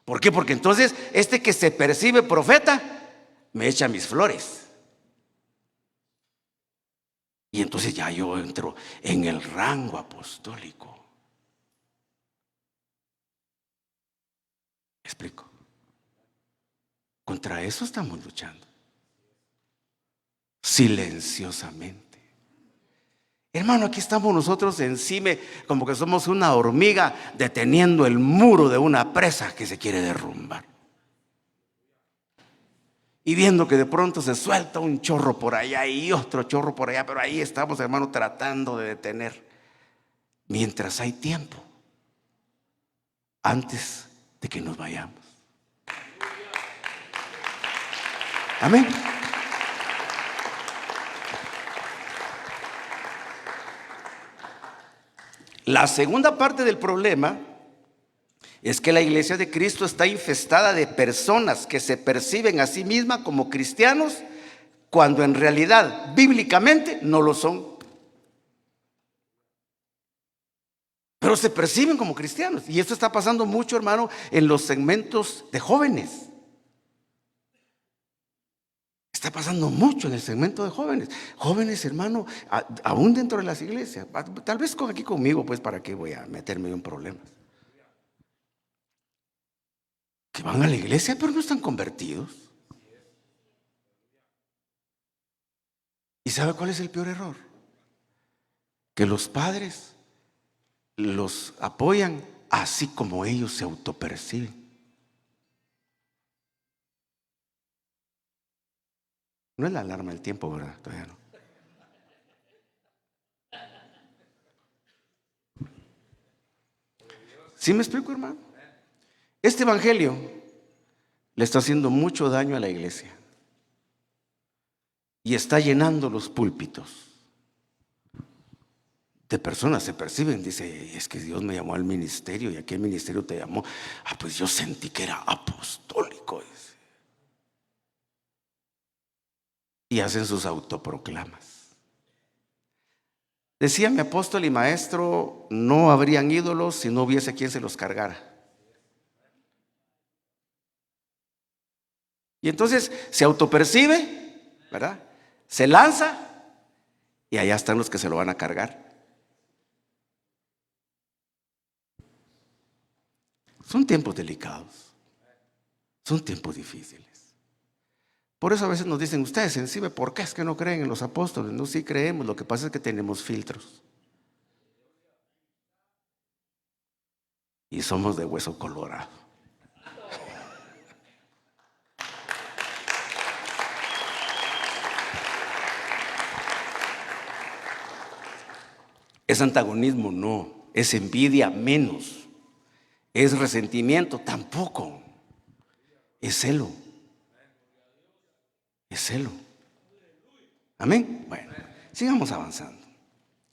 ¿Por qué? Porque entonces este que se percibe profeta me echa mis flores. Y entonces ya yo entro en el rango apostólico. ¿Me explico? Contra eso estamos luchando. Silenciosamente. Hermano, aquí estamos nosotros encima, como que somos una hormiga deteniendo el muro de una presa que se quiere derrumbar. Y viendo que de pronto se suelta un chorro por allá y otro chorro por allá, pero ahí estamos, hermano, tratando de detener mientras hay tiempo, antes de que nos vayamos. Amén. La segunda parte del problema es que la iglesia de Cristo está infestada de personas que se perciben a sí mismas como cristianos cuando en realidad, bíblicamente, no lo son. Pero se perciben como cristianos. Y esto está pasando mucho, hermano, en los segmentos de jóvenes. Está pasando mucho en el segmento de jóvenes. Jóvenes, hermano, aún dentro de las iglesias. Tal vez aquí conmigo, pues, ¿para qué voy a meterme en problemas? Que van a la iglesia, pero no están convertidos. ¿Y sabe cuál es el peor error? Que los padres los apoyan así como ellos se autoperciben. No es la alarma del tiempo, ¿verdad? Todavía no. ¿Sí me explico, hermano? Este evangelio le está haciendo mucho daño a la iglesia y está llenando los púlpitos de personas. Se perciben, dice, es que Dios me llamó al ministerio. ¿Y a qué ministerio te llamó? Pues yo sentí que era apostólico, dice. Y hacen sus autoproclamas. Decía mi apóstol y maestro, no habrían ídolos si no hubiese quien se los cargara. Y entonces se autopercibe, ¿verdad? Se lanza y allá están los que se lo van a cargar. Son tiempos delicados, son tiempos difíciles. Por eso a veces nos dicen, ustedes encima, ¿por qué es que no creen en los apóstoles? No, sí creemos, lo que pasa es que tenemos filtros. Y somos de hueso colorado. ¿Es antagonismo? No. ¿Es envidia? Menos. ¿Es resentimiento? Tampoco. Es celo. Es celo. Amén. Bueno, sigamos avanzando.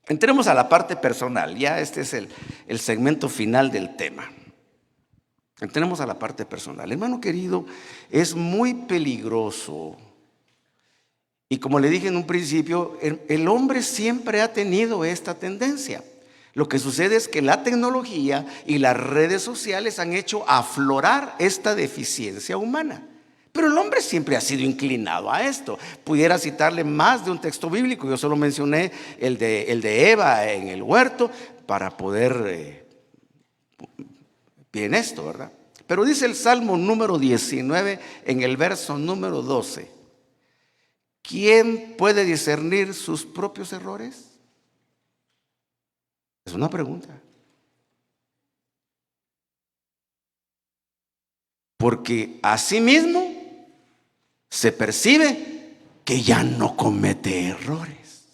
Entremos a la parte personal. Ya este es el segmento final del tema. Entremos a la parte personal. Hermano querido, es muy peligroso. Y como le dije en un principio, el hombre siempre ha tenido esta tendencia. Lo que sucede es que la tecnología y las redes sociales han hecho aflorar esta deficiencia humana. Pero el hombre siempre ha sido inclinado a esto. Pudiera citarle más de un texto bíblico. Yo solo mencioné el de Eva en el huerto para poder bien esto, ¿verdad? Pero dice el Salmo número 19 en el verso número 12. ¿Quién puede discernir sus propios errores? Es una pregunta. Porque asimismo se percibe que ya no comete errores.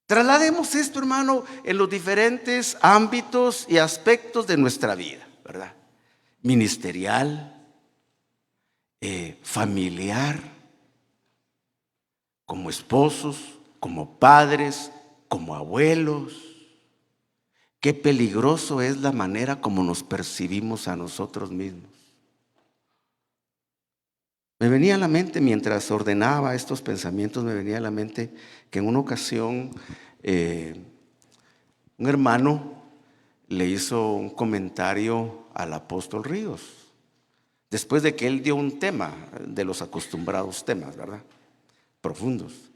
Traslademos esto, hermano, en los diferentes ámbitos y aspectos de nuestra vida, ¿verdad? Ministerial, familiar, como esposos, como padres, como abuelos. Qué peligroso es la manera como nos percibimos a nosotros mismos. Me venía a la mente, mientras ordenaba estos pensamientos, me venía a la mente que en una ocasión un hermano le hizo un comentario al apóstol Ríos, después de que él dio un tema de los acostumbrados temas, ¿verdad? Profundos.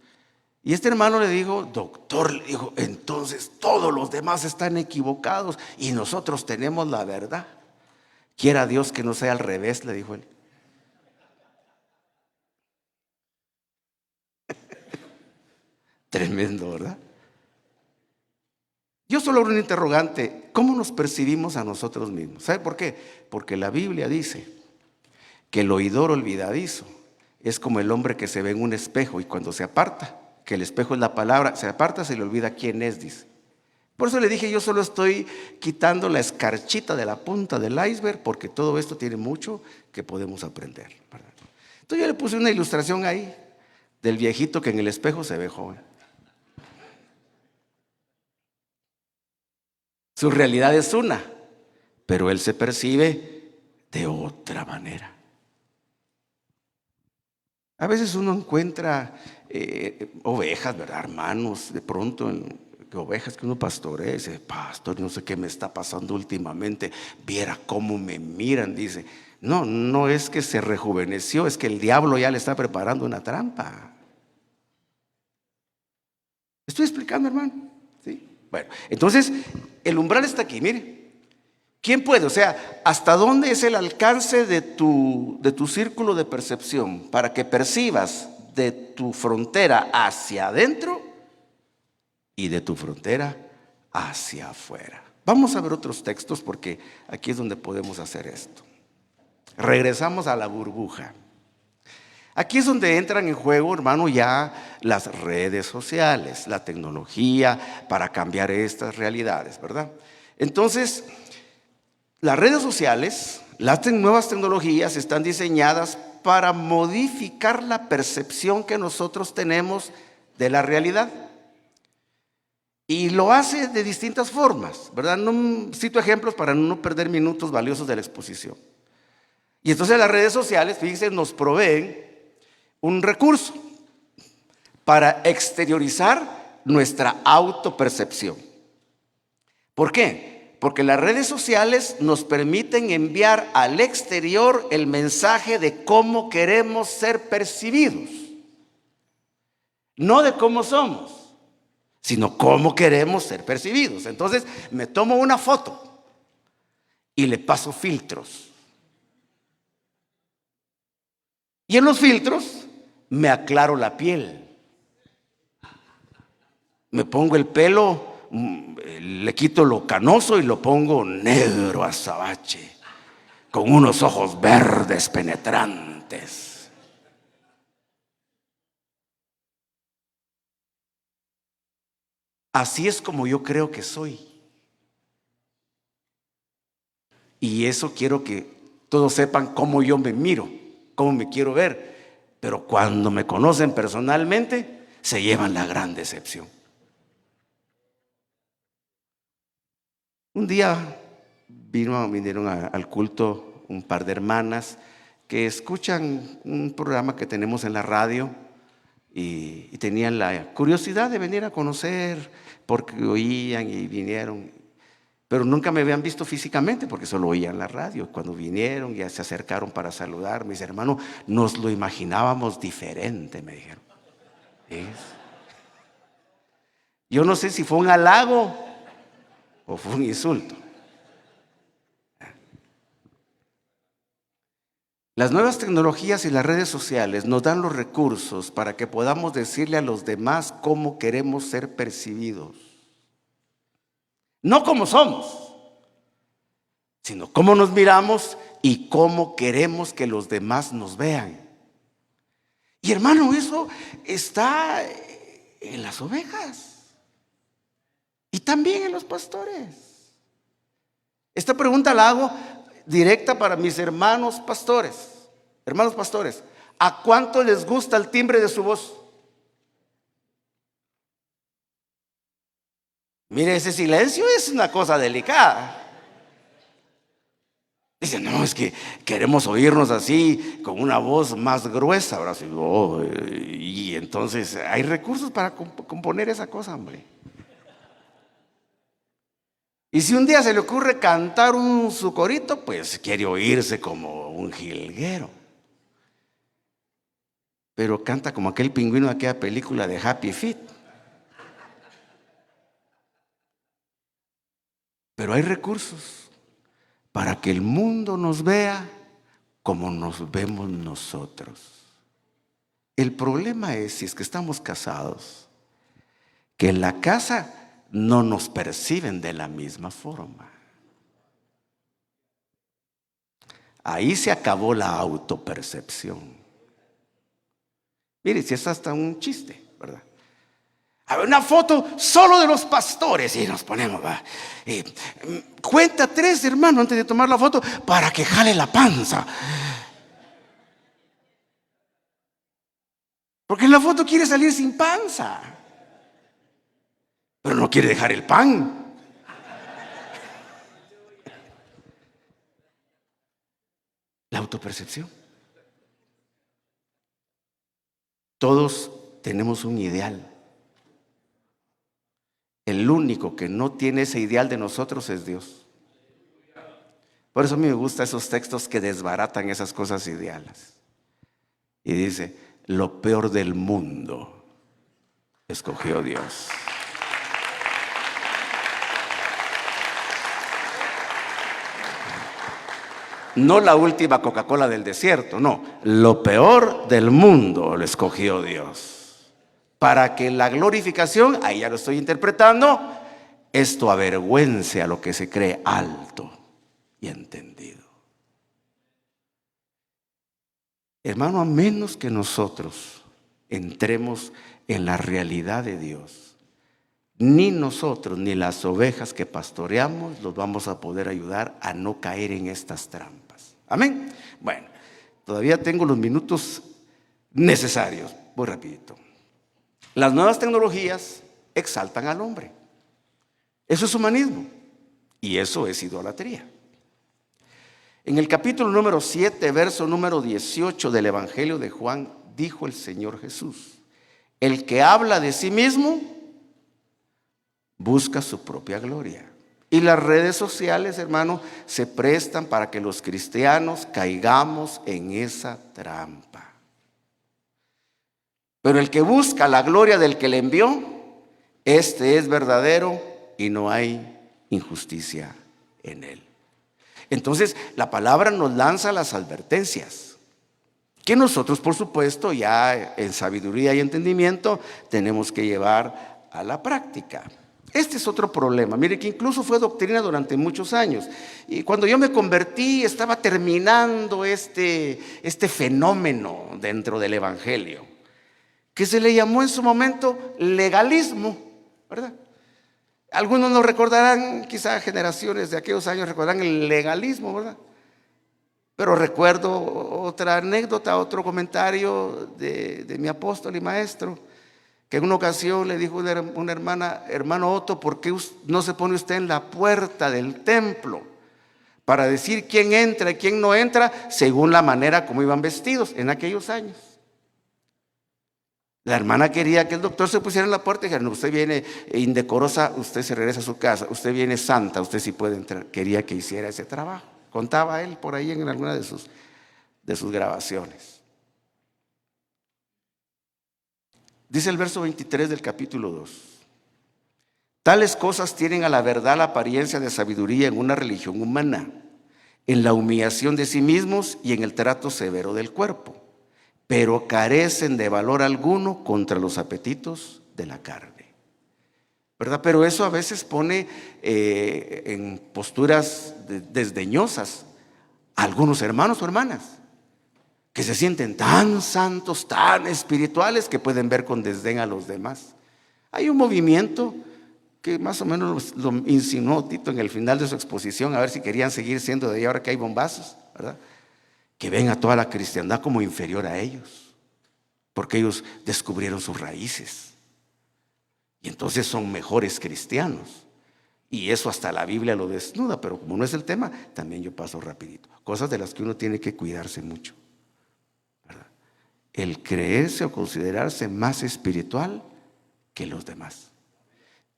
Y este hermano le dijo, doctor, le dijo, entonces todos los demás están equivocados y nosotros tenemos la verdad. Quiera Dios que no sea al revés, le dijo él. Tremendo, ¿verdad? Yo solo abro un interrogante, ¿cómo nos percibimos a nosotros mismos? ¿Sabe por qué? Porque la Biblia dice que el oidor olvidadizo es como el hombre que se ve en un espejo y cuando se aparta, que el espejo es la palabra, se aparta, se le olvida quién es, dice. Por eso le dije, yo solo estoy quitando la escarchita de la punta del iceberg, porque todo esto tiene mucho que podemos aprender, ¿verdad? Entonces yo le puse una ilustración ahí del viejito que en el espejo se ve joven. Su realidad es una, pero él se percibe de otra manera. A veces uno encuentra ovejas, ¿verdad, hermanos? De pronto, ovejas que uno pastorea y dice: pastor, no sé qué me está pasando últimamente, viera cómo me miran, dice. No, no es que se rejuveneció, es que el diablo ya le está preparando una trampa. ¿Estoy explicando, hermano? ¿Sí? Bueno, entonces, el umbral está aquí, mire. ¿Quién puede? O sea, ¿hasta dónde es el alcance de tu círculo de percepción para que percibas de tu frontera hacia adentro y de tu frontera hacia afuera? Vamos a ver otros textos porque aquí es donde podemos hacer esto. Regresamos a la burbuja. Aquí es donde entran en juego, hermano, ya las redes sociales, la tecnología para cambiar estas realidades, ¿verdad? Entonces, las redes sociales, las nuevas tecnologías están diseñadas para modificar la percepción que nosotros tenemos de la realidad. Y lo hace de distintas formas, ¿verdad? No cito ejemplos para no perder minutos valiosos de la exposición. Y entonces las redes sociales, fíjense, nos proveen un recurso para exteriorizar nuestra autopercepción. ¿Por qué? Porque las redes sociales nos permiten enviar al exterior el mensaje de cómo queremos ser percibidos. No de cómo somos, sino cómo queremos ser percibidos. Entonces me tomo una foto y le paso filtros. Y en los filtros me aclaro la piel. Me pongo el pelo, le quito lo canoso y lo pongo negro azabache, con unos ojos verdes penetrantes. Así es como yo creo que soy. Y eso quiero que todos sepan cómo yo me miro, cómo me quiero ver. Pero cuando me conocen personalmente, se llevan la gran decepción. Un día vinieron al culto un par de hermanas que escuchan un programa que tenemos en la radio y tenían la curiosidad de venir a conocer porque oían y vinieron, pero nunca me habían visto físicamente porque solo oían la radio. Cuando vinieron ya se acercaron para saludar, mis hermanos, nos lo imaginábamos diferente, me dijeron. ¿Sí? Yo no sé si fue un halago o fue un insulto. Las nuevas tecnologías y las redes sociales nos dan los recursos para que podamos decirle a los demás cómo queremos ser percibidos. No cómo somos, sino cómo nos miramos y cómo queremos que los demás nos vean. Y hermano, eso está en las ovejas y también en los pastores. Esta pregunta la hago directa para mis hermanos pastores. Hermanos pastores, ¿a cuánto les gusta el timbre de su voz? Mire, ese silencio es una cosa delicada. Dicen, no, es que queremos oírnos así, con una voz más gruesa. Ahora sí, y entonces hay recursos para componer esa cosa, hombre. Y si un día se le ocurre cantar su corito, pues quiere oírse como un jilguero. Pero canta como aquel pingüino de aquella película de Happy Feet. Pero hay recursos para que el mundo nos vea como nos vemos nosotros. El problema es, si es que estamos casados, que en la casa no nos perciben de la misma forma. Ahí se acabó la autopercepción. Mire, si es hasta un chiste, ¿verdad? A ver, una foto solo de los pastores y nos ponemos, cuenta 3, hermano, antes de tomar la foto para que jale la panza. Porque en la foto quiere salir sin panza, pero no quiere dejar el pan. La autopercepción. Todos tenemos un ideal. El único que no tiene ese ideal de nosotros es Dios. Por eso a mí me gustan esos textos que desbaratan esas cosas ideales. Y dice, lo peor del mundo escogió Dios. No la última Coca-Cola del desierto, no. Lo peor del mundo lo escogió Dios. Para que la glorificación, ahí ya lo estoy interpretando, esto avergüence a lo que se cree alto y entendido. Hermano, a menos que nosotros entremos en la realidad de Dios, ni nosotros ni las ovejas que pastoreamos los vamos a poder ayudar a no caer en estas trampas. Amén. Bueno, todavía tengo los minutos necesarios. Voy rapidito. Las nuevas tecnologías exaltan al hombre. Eso es humanismo y eso es idolatría. En el capítulo número 7, verso número 18 del Evangelio de Juan, dijo el Señor Jesús: el que habla de sí mismo busca su propia gloria. Y las redes sociales, hermano, se prestan para que los cristianos caigamos en esa trampa. Pero el que busca la gloria del que le envió, este es verdadero y no hay injusticia en él. Entonces, la palabra nos lanza las advertencias, que nosotros, por supuesto, ya en sabiduría y entendimiento, tenemos que llevar a la práctica. Este es otro problema. Mire que incluso fue doctrina durante muchos años. Y cuando yo me convertí, estaba terminando este fenómeno dentro del Evangelio, que se le llamó en su momento legalismo, ¿verdad? Algunos nos recordarán, quizá generaciones de aquellos años recordarán el legalismo, ¿verdad? Pero recuerdo otra anécdota, otro comentario de mi apóstol y maestro, que en una ocasión le dijo una hermana: hermano Otto, ¿por qué no se pone usted en la puerta del templo para decir quién entra y quién no entra según la manera como iban vestidos en aquellos años? La hermana quería que el doctor se pusiera en la puerta y dijera: no, usted viene indecorosa, usted se regresa a su casa. Usted viene santa, usted sí puede entrar. Quería que hiciera ese trabajo. Contaba él por ahí en alguna de sus grabaciones. Dice el verso 23 del capítulo 2: tales cosas tienen a la verdad la apariencia de sabiduría en una religión humana, en la humillación de sí mismos y en el trato severo del cuerpo, pero carecen de valor alguno contra los apetitos de la carne. ¿Verdad? Pero eso a veces pone en posturas desdeñosas a algunos hermanos o hermanas que se sienten tan santos, tan espirituales, que pueden ver con desdén a los demás. Hay un movimiento que más o menos lo insinuó Tito en el final de su exposición, a ver si querían seguir siendo de ahí ahora que hay bombazos, ¿verdad? Que ven a toda la cristiandad como inferior a ellos, porque ellos descubrieron sus raíces y entonces son mejores cristianos. Y eso hasta la Biblia lo desnuda, pero como no es el tema, también yo paso rapidito. Cosas de las que uno tiene que cuidarse mucho, ¿verdad? El creerse o considerarse más espiritual que los demás.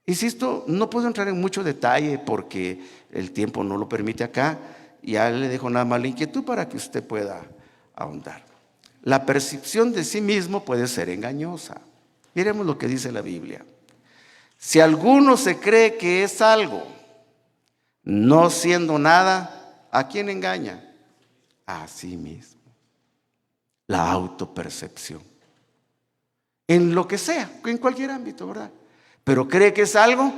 Insisto, no puedo entrar en mucho detalle porque el tiempo no lo permite acá. Ya le dejo nada más la inquietud para que usted pueda ahondar. La percepción de sí mismo puede ser engañosa. Miremos lo que dice la Biblia. Si alguno se cree que es algo, no siendo nada, ¿a quién engaña? A sí mismo. La autopercepción. En lo que sea, en cualquier ámbito, ¿verdad? Pero cree que es algo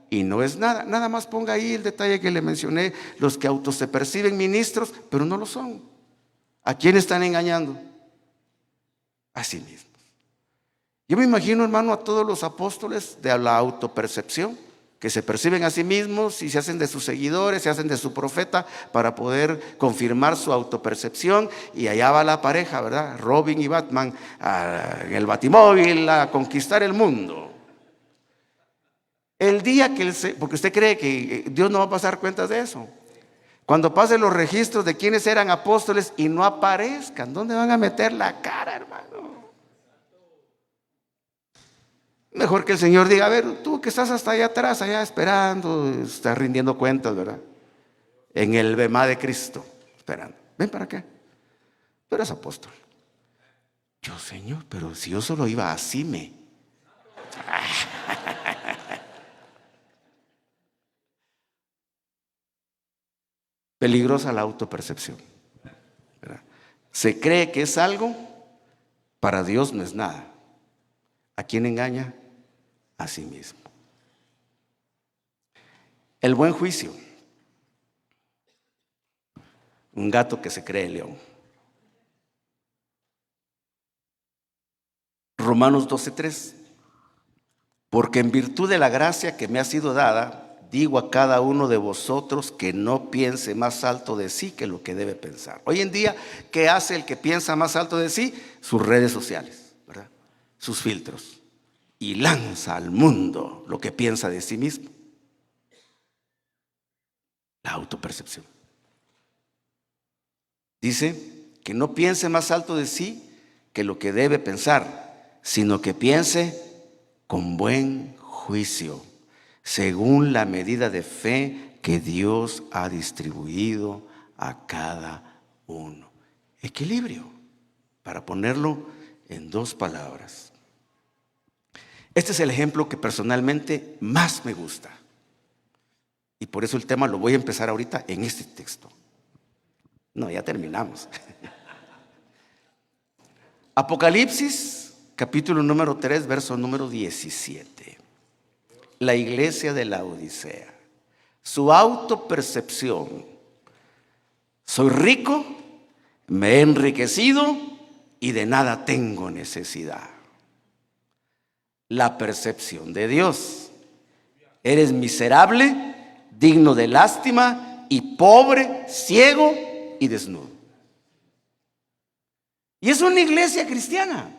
y no es nada. Nada más ponga ahí el detalle que le mencioné: los que autos se perciben ministros, pero no lo son. ¿A quién están engañando? A sí mismos. Yo me imagino, hermano, a todos los apóstoles de la autopercepción que se perciben a sí mismos y se hacen de sus seguidores, se hacen de su profeta para poder confirmar su autopercepción. Y allá va la pareja, ¿verdad? Robin y Batman en el batimóvil a conquistar el mundo. El día que porque usted cree que Dios no va a pasar cuentas de eso. Cuando pasen los registros de quienes eran apóstoles y no aparezcan, ¿dónde van a meter la cara, hermano? Mejor que el Señor diga: a ver, tú que estás hasta allá atrás, allá esperando, estás rindiendo cuentas, ¿verdad? En el bemá de Cristo, esperando. Ven para acá. Tú eres apóstol. Yo, Señor, pero si yo solo iba a Cime. Peligrosa la autopercepción, ¿verdad? Se cree que es algo, para Dios no es nada. ¿A quién engaña? A sí mismo. El buen juicio. Un gato que se cree león. Romanos 12:3. Porque en virtud de la gracia que me ha sido dada, digo a cada uno de vosotros que no piense más alto de sí que lo que debe pensar. Hoy en día, ¿qué hace el que piensa más alto de sí? Sus redes sociales, ¿verdad? Sus filtros. Y lanza al mundo lo que piensa de sí mismo. La autopercepción. Dice que no piense más alto de sí que lo que debe pensar, sino que piense con buen juicio, según la medida de fe que Dios ha distribuido a cada uno. Equilibrio, para ponerlo en dos palabras. Este es el ejemplo que personalmente más me gusta. Y por eso el tema lo voy a empezar ahorita en este texto. No, ya terminamos. Apocalipsis, capítulo número 3, verso número 17. La iglesia de la Odisea. Su autopercepción. Soy rico, me he enriquecido y de nada tengo necesidad. La percepción de Dios. Eres miserable, digno de lástima y pobre, ciego y desnudo. Y es una iglesia cristiana.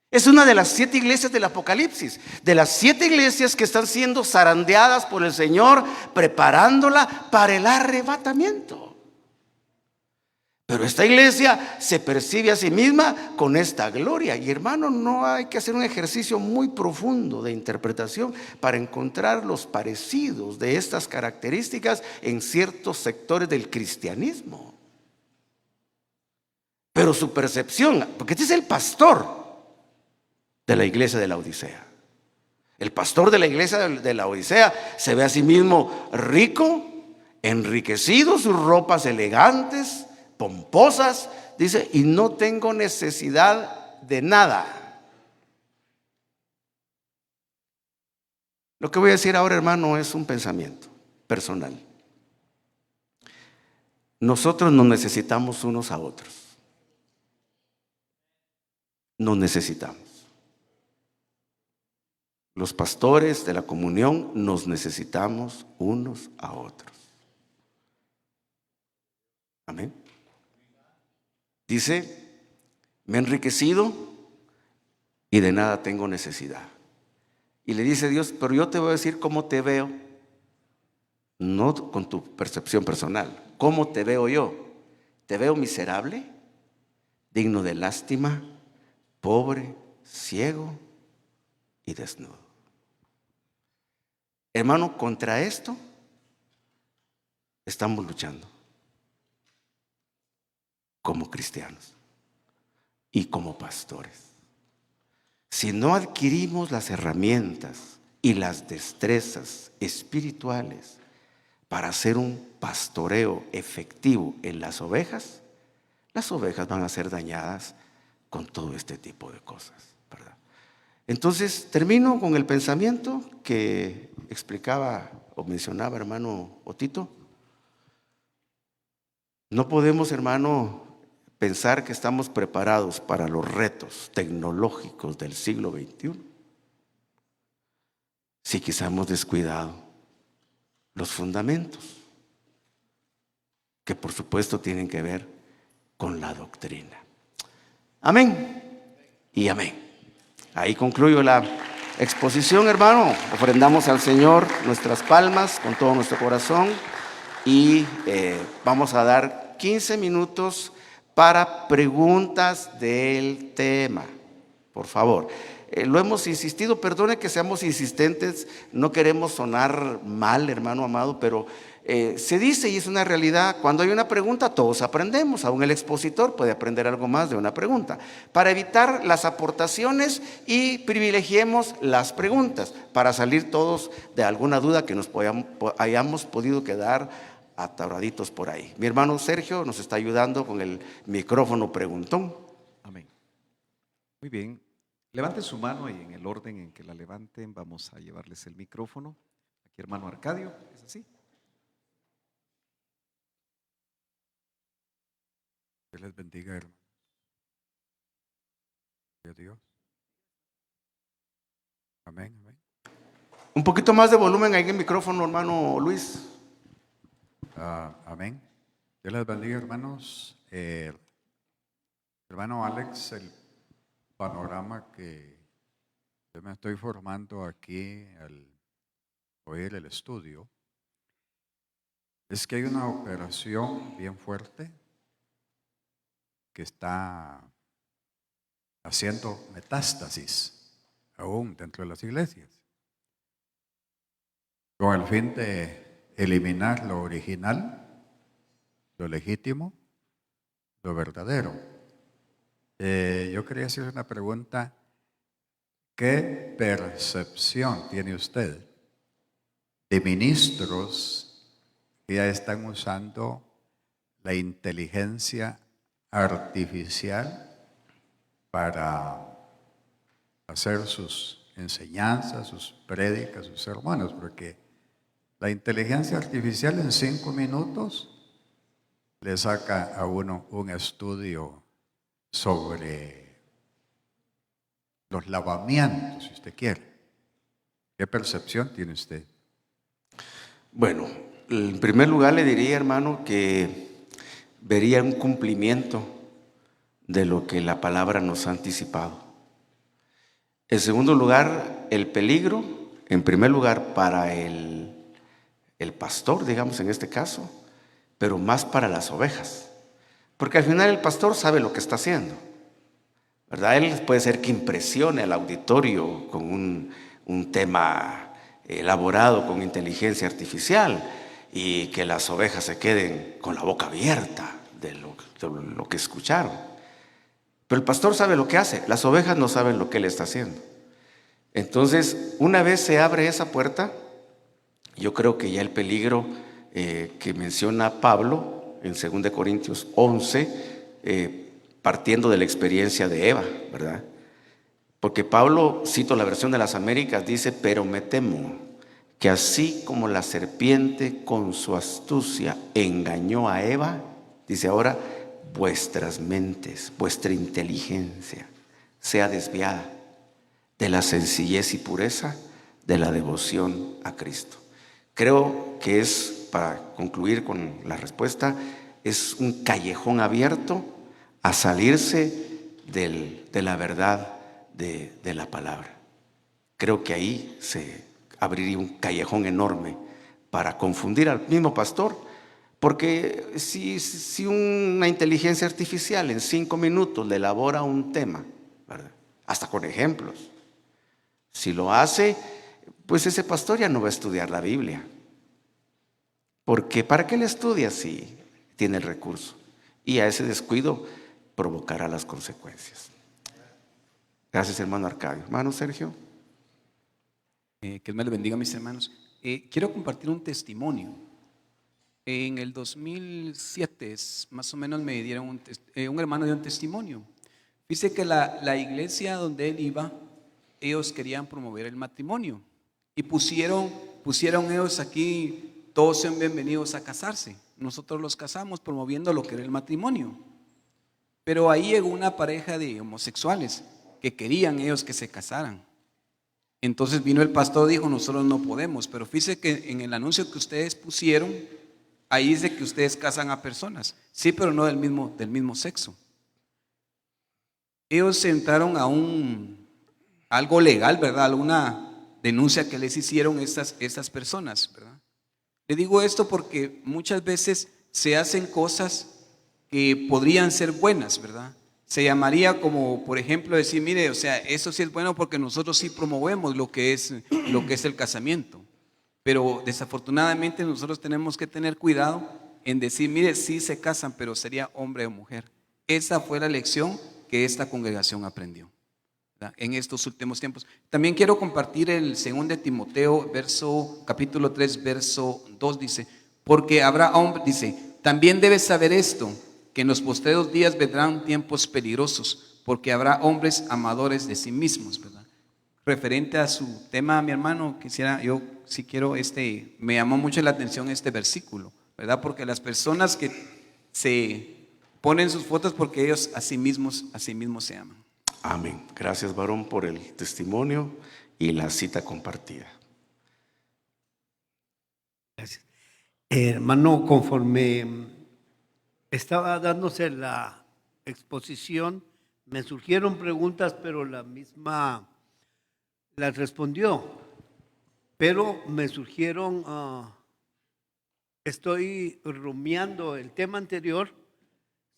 Es una de las 7 iglesias del Apocalipsis, de las 7 iglesias que están siendo zarandeadas por el Señor, preparándola para el arrebatamiento. Pero esta iglesia se percibe a sí misma con esta gloria. Y hermano, no hay que hacer un ejercicio muy profundo de interpretación para encontrar los parecidos de estas características en ciertos sectores del cristianismo. Pero su percepción, porque este es el pastor de la iglesia de la Odisea. El pastor de la iglesia de la Odisea se ve a sí mismo rico, enriquecido, sus ropas elegantes, pomposas, dice, y no tengo necesidad de nada. Lo que voy a decir ahora, hermano, es un pensamiento personal. Nosotros nos necesitamos unos a otros. Nos necesitamos. Los pastores de la comunión nos necesitamos unos a otros. Amén. Dice, me he enriquecido y de nada tengo necesidad. Y le dice Dios, pero yo te voy a decir cómo te veo, no con tu percepción personal. ¿Cómo te veo yo? Te veo miserable, digno de lástima, pobre, ciego y desnudo. Hermano, contra esto estamos luchando como cristianos y como pastores. Si no adquirimos las herramientas y las destrezas espirituales para hacer un pastoreo efectivo en las ovejas van a ser dañadas con todo este tipo de cosas, ¿verdad? Entonces, termino con el pensamiento que explicaba o mencionaba hermano Otito. No podemos, hermano, pensar que estamos preparados para los retos tecnológicos del siglo XXI si quizá hemos descuidado los fundamentos, que por supuesto tienen que ver con la doctrina. Amén y amén. Ahí concluyo la exposición, hermano. Ofrendamos al Señor nuestras palmas con todo nuestro corazón y vamos a dar 15 minutos para preguntas del tema. Por favor. Lo hemos insistido, perdone que seamos insistentes, no queremos sonar mal, hermano amado, pero se dice y es una realidad, cuando hay una pregunta todos aprendemos, aún el expositor puede aprender algo más de una pregunta, para evitar las aportaciones y privilegiemos las preguntas, para salir todos de alguna duda que nos hayamos podido quedar atoraditos por ahí. Mi hermano Sergio nos está ayudando con el micrófono preguntón. Amén. Muy bien. Levanten su mano y en el orden en que la levanten vamos a llevarles el micrófono. Aquí, hermano Arcadio, ¿es así? Dios les bendiga, hermano. Gloria a Dios. Amén, amén. Un poquito más de volumen ahí en el micrófono, hermano Luis. Amén. Dios les bendiga, hermanos. Hermano Alex, el panorama que yo me estoy formando aquí al oír el estudio es que hay una operación bien fuerte que está haciendo metástasis aún dentro de las iglesias, con el fin de eliminar lo original, lo legítimo, lo verdadero. Yo quería hacer una pregunta. ¿Qué percepción tiene usted de ministros que ya están usando la inteligencia artificial para hacer sus enseñanzas, sus prédicas, sus sermones? Porque la inteligencia artificial en 5 minutos le saca a uno un estudio sobre los lavamientos, si usted quiere. ¿Qué percepción tiene usted? Bueno, en primer lugar le diría, hermano, que vería un cumplimiento de lo que la palabra nos ha anticipado. En segundo lugar, el peligro, en primer lugar, para el pastor, digamos en este caso, pero más para las ovejas. Porque al final el pastor sabe lo que está haciendo, ¿verdad? Él puede ser que impresione al auditorio con un tema elaborado con inteligencia artificial y que las ovejas se queden con la boca abierta de lo que escucharon. Pero el pastor sabe lo que hace, las ovejas no saben lo que él está haciendo. Entonces, una vez se abre esa puerta, yo creo que ya el peligro que menciona Pablo en 2 Corintios 11, partiendo de la experiencia de Eva, ¿verdad? Porque Pablo, cito la versión de las Américas, dice: pero me temo que así como la serpiente con su astucia engañó a Eva, dice ahora, vuestras mentes, vuestra inteligencia sea desviada de la sencillez y pureza de la devoción a Cristo. Creo que es, para concluir con la respuesta, es un callejón abierto a salirse de la verdad de la palabra. Creo que ahí se abriría un callejón enorme para confundir al mismo pastor, porque si una inteligencia artificial en 5 minutos le elabora un tema, ¿verdad?, hasta con ejemplos, si lo hace, pues ese pastor ya no va a estudiar la Biblia. Porque ¿para qué le estudia si tiene el recurso? Y a ese descuido provocará las consecuencias. Gracias, hermano Arcadio. Hermano Sergio. Que Dios me le bendiga, mis hermanos. Quiero compartir un testimonio. En el 2007, más o menos, me dieron un hermano dio un testimonio. Dice que la iglesia donde él iba, ellos querían promover el matrimonio y pusieron ellos aquí: todos sean bienvenidos a casarse. Nosotros los casamos promoviendo lo que era el matrimonio. Pero ahí llegó una pareja de homosexuales que querían ellos que se casaran. Entonces vino el pastor y dijo, nosotros no podemos, pero fíjese que en el anuncio que ustedes pusieron, ahí dice que ustedes casan a personas, sí, pero no del mismo sexo. Ellos entraron a algo legal, ¿verdad? Alguna denuncia que les hicieron estas personas, ¿verdad? Le digo esto porque muchas veces se hacen cosas que podrían ser buenas, ¿verdad? Se llamaría como, por ejemplo, decir, mire, o sea, eso sí es bueno porque nosotros sí promovemos lo que es el casamiento. Pero desafortunadamente nosotros tenemos que tener cuidado en decir, mire, sí se casan, pero sería hombre o mujer. Esa fue la lección que esta congregación aprendió, ¿verdad?, en estos últimos tiempos. También quiero compartir el 2 de Timoteo, capítulo 3, verso 2, dice, porque habrá hombres, dice, también debes saber esto, que en los postreros días vendrán tiempos peligrosos, porque habrá hombres amadores de sí mismos, ¿verdad? Referente a su tema, mi hermano, me llamó mucho la atención este versículo, ¿verdad? Porque las personas que se ponen sus fotos porque ellos a sí mismos se aman. Amén. Gracias, varón, por el testimonio y la cita compartida. Gracias. Hermano, conforme estaba dándose la exposición, me surgieron preguntas, pero la misma las respondió. Pero me surgieron, estoy rumiando el tema anterior,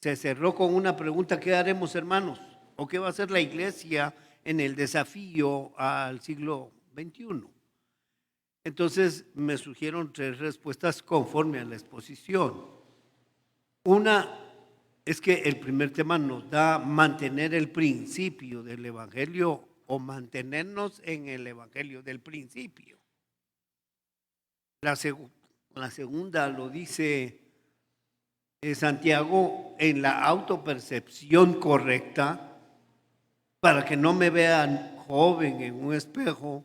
se cerró con una pregunta: ¿qué haremos, hermanos? ¿O qué va a hacer la iglesia en el desafío al siglo XXI? Entonces me surgieron 3 respuestas conforme a la exposición. Una es que el primer tema nos da mantener el principio del evangelio o mantenernos en el evangelio del principio. La segunda lo dice Santiago, en la autopercepción correcta, para que no me vean joven en un espejo,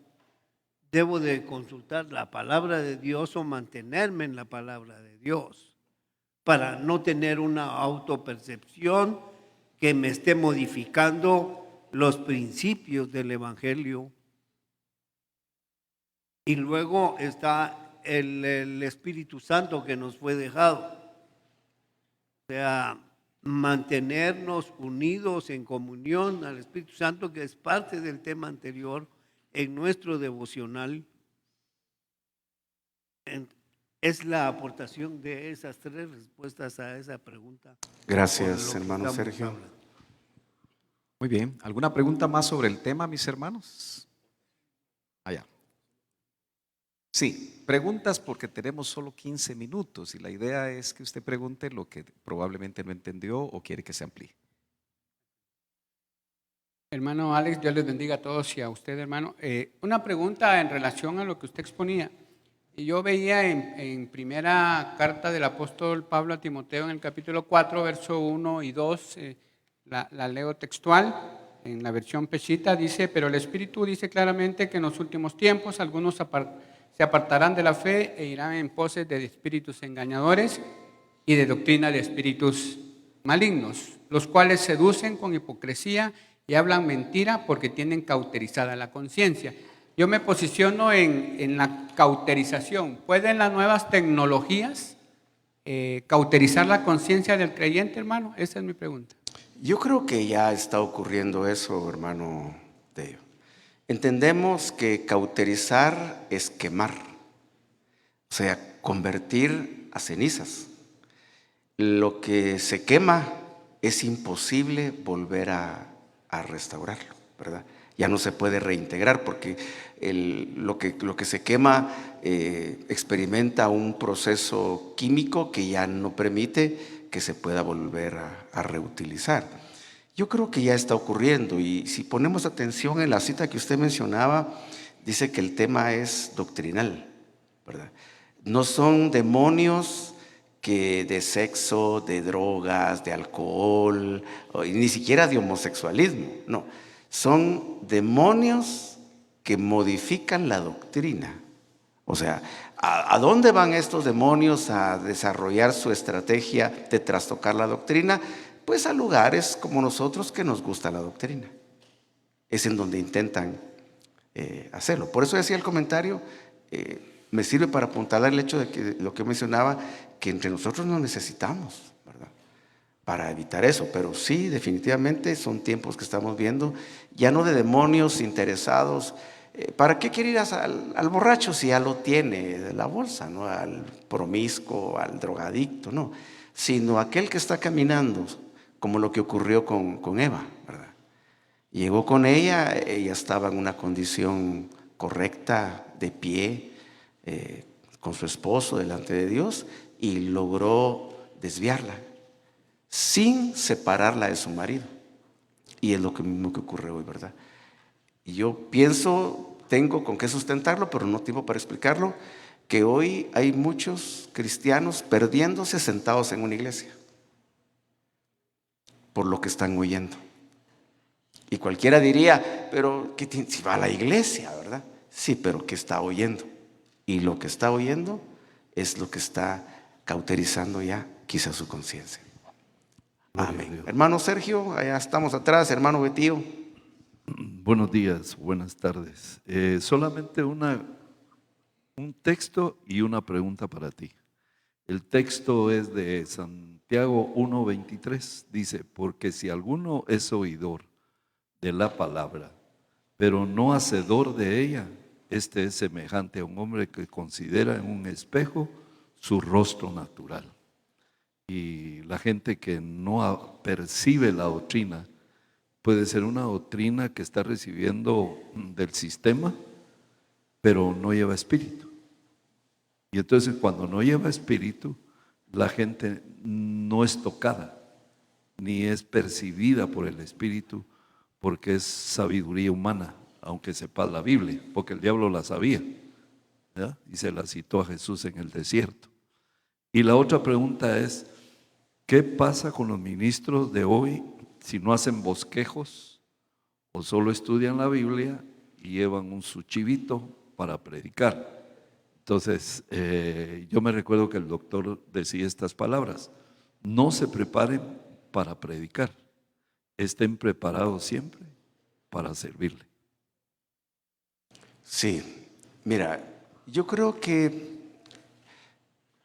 debo de consultar la palabra de Dios o mantenerme en la palabra de Dios, para no tener una autopercepción que me esté modificando los principios del evangelio. Y luego está el Espíritu Santo que nos fue dejado. O sea, mantenernos unidos en comunión al Espíritu Santo, que es parte del tema anterior en nuestro devocional. Es la aportación de esas 3 respuestas a esa pregunta. Gracias, hermano Sergio. Hablando. Muy bien. ¿Alguna pregunta más sobre el tema, mis hermanos? Allá. Sí, preguntas porque tenemos solo 15 minutos y la idea es que usted pregunte lo que probablemente no entendió o quiere que se amplíe. Hermano Alex, Dios les bendiga a todos y a usted, hermano. Una pregunta en relación a lo que usted exponía. Y yo veía en primera carta del apóstol Pablo a Timoteo, en el capítulo 4, verso 1 y 2, la leo textual, en la versión Peshitta, dice, pero el Espíritu dice claramente que en los últimos tiempos algunos se apartarán de la fe e irán en poses de espíritus engañadores y de doctrina de espíritus malignos, los cuales seducen con hipocresía y hablan mentira porque tienen cauterizada la conciencia. Yo me posiciono en la cauterización. ¿Pueden las nuevas tecnologías cauterizar la conciencia del creyente, hermano? Esa es mi pregunta. Yo creo que ya está ocurriendo eso, hermano Teo. Entendemos que cauterizar es quemar, o sea, convertir a cenizas. Lo que se quema es imposible volver a restaurarlo, ¿verdad? Ya no se puede reintegrar porque lo que se quema experimenta un proceso químico que ya no permite que se pueda volver a reutilizar. Yo creo que ya está ocurriendo y si ponemos atención en la cita que usted mencionaba, dice que el tema es doctrinal, ¿verdad? No son demonios que de sexo, de drogas, de alcohol, ni siquiera de homosexualismo, no. Son demonios que modifican la doctrina. O sea, ¿a dónde van estos demonios a desarrollar su estrategia de trastocar la doctrina? Pues a lugares como nosotros que nos gusta la doctrina. Es en donde intentan hacerlo. Por eso decía el comentario, me sirve para apuntalar el hecho de que lo que mencionaba, que entre nosotros nos necesitamos, ¿verdad? Para evitar eso, pero sí, definitivamente son tiempos que estamos viendo, ya no de demonios interesados. ¿Para qué quiere ir al borracho si ya lo tiene de la bolsa, ¿no? Al promiscuo, al drogadicto, no, sino aquel que está caminando, como lo que ocurrió con Eva, ¿verdad? Llegó con ella estaba en una condición correcta, de pie, con su esposo delante de Dios, y logró desviarla sin separarla de su marido. Y es lo mismo que ocurre hoy, ¿verdad? Y yo pienso, tengo con qué sustentarlo, pero no tengo para explicarlo, que hoy hay muchos cristianos perdiéndose sentados en una iglesia por lo que están oyendo. Y cualquiera diría, pero si va a la iglesia, ¿verdad? Sí, pero ¿qué está oyendo? Y lo que está oyendo es lo que está cauterizando ya quizá su conciencia. Amén. Hermano Sergio, allá estamos atrás, hermano Betío. Buenos días, buenas tardes. Solamente un texto y una pregunta para ti. El texto es de Santiago 1:23. Dice, porque si alguno es oidor de la palabra, pero no hacedor de ella, este es semejante a un hombre que considera en un espejo su rostro natural. Y la gente que no percibe la doctrina, puede ser una doctrina que está recibiendo del sistema, pero no lleva espíritu. Y entonces cuando no lleva espíritu, la gente no es tocada, ni es percibida por el espíritu, porque es sabiduría humana, aunque sepa la Biblia, porque el diablo la sabía, ¿ya? Y se la citó a Jesús en el desierto. Y la otra pregunta es, ¿qué pasa con los ministros de hoy si no hacen bosquejos o solo estudian la Biblia y llevan su chivito para predicar? Entonces, yo me recuerdo que el doctor decía estas palabras: no se preparen para predicar, estén preparados siempre para servirle. Sí, mira, yo creo que,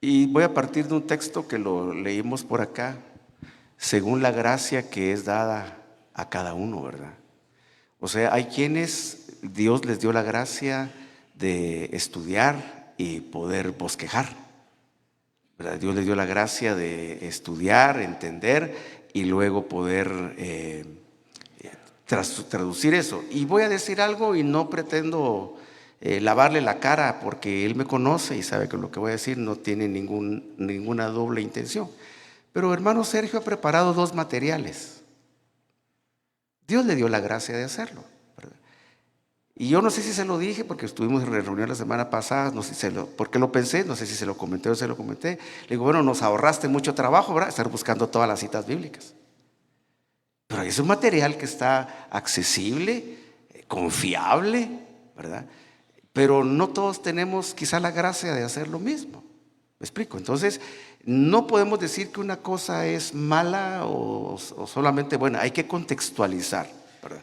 y voy a partir de un texto que lo leímos por acá, según la gracia que es dada a cada uno, ¿verdad? O sea, hay quienes Dios les dio la gracia de estudiar y poder bosquejar, ¿verdad? Dios les dio la gracia de estudiar, entender y luego poder traducir eso. Y voy a decir algo y no pretendo lavarle la cara, porque Él me conoce y sabe que lo que voy a decir no tiene ninguna doble intención. Pero hermano Sergio ha preparado 2 materiales. Dios le dio la gracia de hacerlo, ¿verdad? Y yo no sé si se lo dije, porque estuvimos en reunión la semana pasada, no sé si porque lo pensé, no sé si se lo comenté o se lo comenté. Le digo, bueno, nos ahorraste mucho trabajo, ¿verdad? Estar buscando todas las citas bíblicas. Pero es un material que está accesible, confiable, ¿verdad? Pero no todos tenemos quizá la gracia de hacer lo mismo. ¿Me explico? Entonces, no podemos decir que una cosa es mala o solamente buena. Hay que contextualizar, ¿verdad?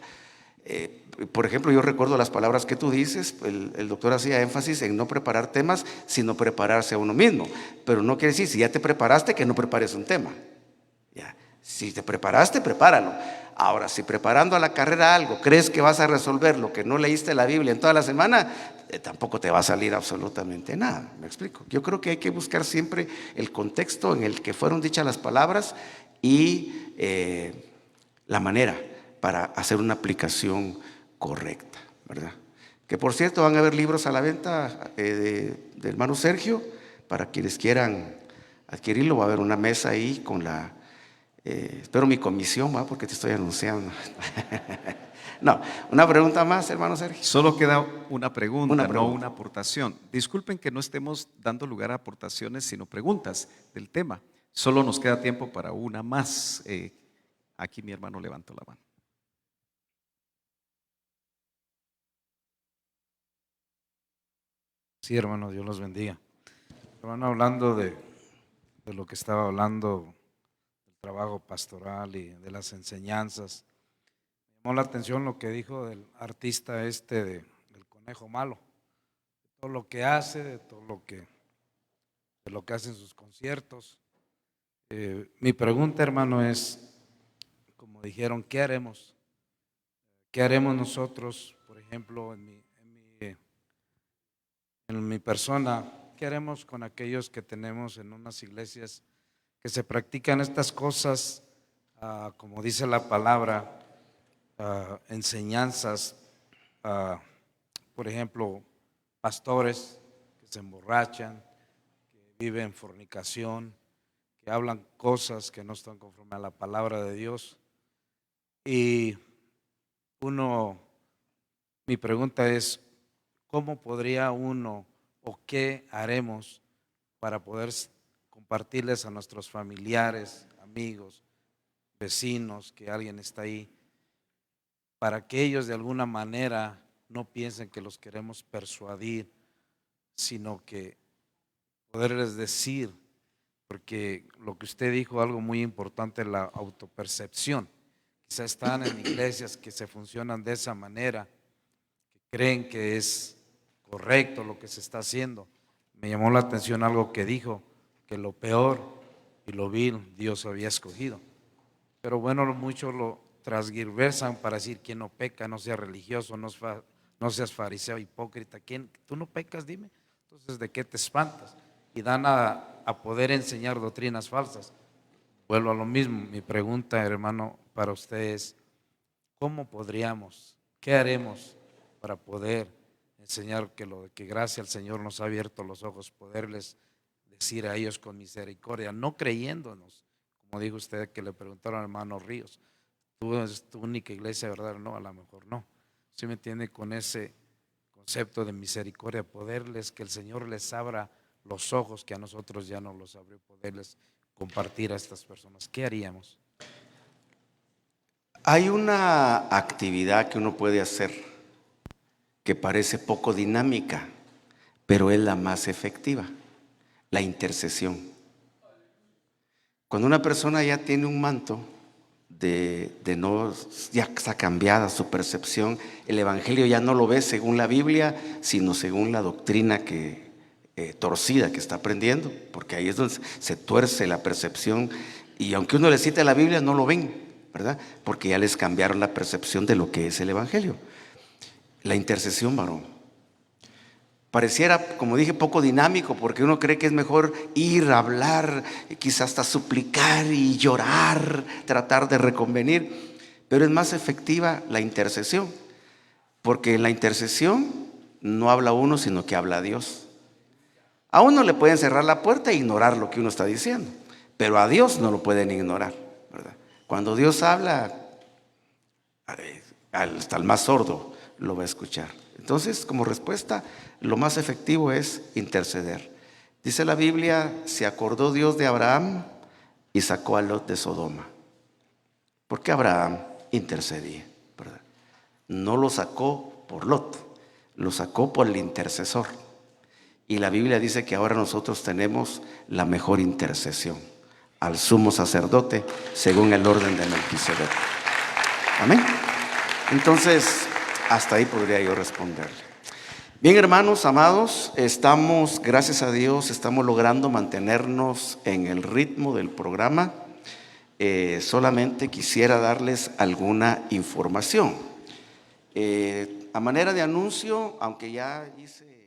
Por ejemplo, yo recuerdo las palabras que tú dices. El doctor hacía énfasis en no preparar temas, sino prepararse a uno mismo. Pero no quiere decir, si ya te preparaste, que no prepares un tema. ¿Ya? Si te preparaste, prepáralo. Ahora, si preparando a la carrera algo crees que vas a resolver lo que no leíste la Biblia en toda la semana, tampoco te va a salir absolutamente nada. ¿Me explico? Yo creo que hay que buscar siempre el contexto en el que fueron dichas las palabras y la manera para hacer una aplicación correcta, ¿verdad? Que por cierto, van a haber libros a la venta de hermano Sergio, para quienes quieran adquirirlo. Va a haber una mesa ahí con espero mi comisión, ¿va? Porque te estoy anunciando. No, una pregunta más, hermano Sergio. Solo queda una pregunta, no pregunta. una aportación. Disculpen que no estemos dando lugar a aportaciones, sino preguntas del tema. Solo nos queda tiempo para una más. Aquí mi hermano levantó la mano. Sí, hermano, Dios los bendiga. Hermano, hablando de lo que estaba hablando, del trabajo pastoral y de las enseñanzas, me llamó la atención lo que dijo del artista del conejo malo, de todo lo que hace, de lo que hace en sus conciertos. Mi pregunta, hermano, es, como dijeron, ¿qué haremos? ¿Qué haremos nosotros, por ejemplo, en mi persona? ¿Qué haremos con aquellos que tenemos en unas iglesias que se practican estas cosas, como dice la palabra, enseñanzas, por ejemplo, pastores que se emborrachan, que viven en fornicación, que hablan cosas que no están conforme a la palabra de Dios? Y mi pregunta es, ¿cómo podría uno o qué haremos para poder compartirles a nuestros familiares, amigos, vecinos, que alguien está ahí, para que ellos de alguna manera no piensen que los queremos persuadir, sino que poderles decir, porque lo que usted dijo, algo muy importante, la autopercepción. Quizás están en iglesias que se funcionan de esa manera, que creen que es correcto lo que se está haciendo. Me llamó la atención algo que dijo, que lo peor y lo vil Dios había escogido. Pero bueno, muchos lo transgiversan para decir: quien no peca, no sea religioso, no seas fariseo, hipócrita. ¿Tú no pecas? Dime. Entonces, ¿de qué te espantas? Y dan a poder enseñar doctrinas falsas. Vuelvo a lo mismo. Mi pregunta, hermano, para ustedes: ¿cómo podríamos, qué haremos para poder enseñar que gracias al Señor nos ha abierto los ojos, poderles decir a ellos con misericordia, no creyéndonos, como dijo usted que le preguntaron al hermano Ríos, tú eres tu única iglesia, ¿verdad? No, a lo mejor no. ¿Sí me entiende? Con ese concepto de misericordia, poderles, que el Señor les abra los ojos que a nosotros ya no los abrió, poderles compartir a estas personas. ¿Qué haríamos? Hay una actividad que uno puede hacer que parece poco dinámica, pero es la más efectiva: la intercesión. Cuando una persona ya tiene un manto ya está cambiada su percepción, el evangelio ya no lo ve según la Biblia, sino según la doctrina torcida que está aprendiendo, porque ahí es donde se tuerce la percepción, y aunque uno le cite la Biblia, no lo ven, ¿verdad? Porque ya les cambiaron la percepción de lo que es el evangelio. La intercesión, varón, pareciera, como dije, poco dinámico, porque uno cree que es mejor ir a hablar, quizás hasta suplicar y llorar, tratar de reconvenir, pero es más efectiva la intercesión, porque en la intercesión no habla uno, sino que habla Dios. A uno le pueden cerrar la puerta e ignorar lo que uno está diciendo, pero a Dios no lo pueden ignorar, ¿verdad? Cuando Dios habla, hasta el más sordo lo va a escuchar. Entonces, como respuesta, lo más efectivo es interceder. Dice la Biblia: se acordó Dios de Abraham y sacó a Lot de Sodoma. Porque Abraham intercedía, ¿verdad? No lo sacó por Lot, lo sacó por el intercesor. Y la Biblia dice que ahora nosotros tenemos la mejor intercesión, al sumo sacerdote, según el orden de Melquisedec. Amén. Entonces, hasta ahí podría yo responderle. Bien, hermanos amados, gracias a Dios, estamos logrando mantenernos en el ritmo del programa. Solamente quisiera darles alguna información. A manera de anuncio, aunque ya hice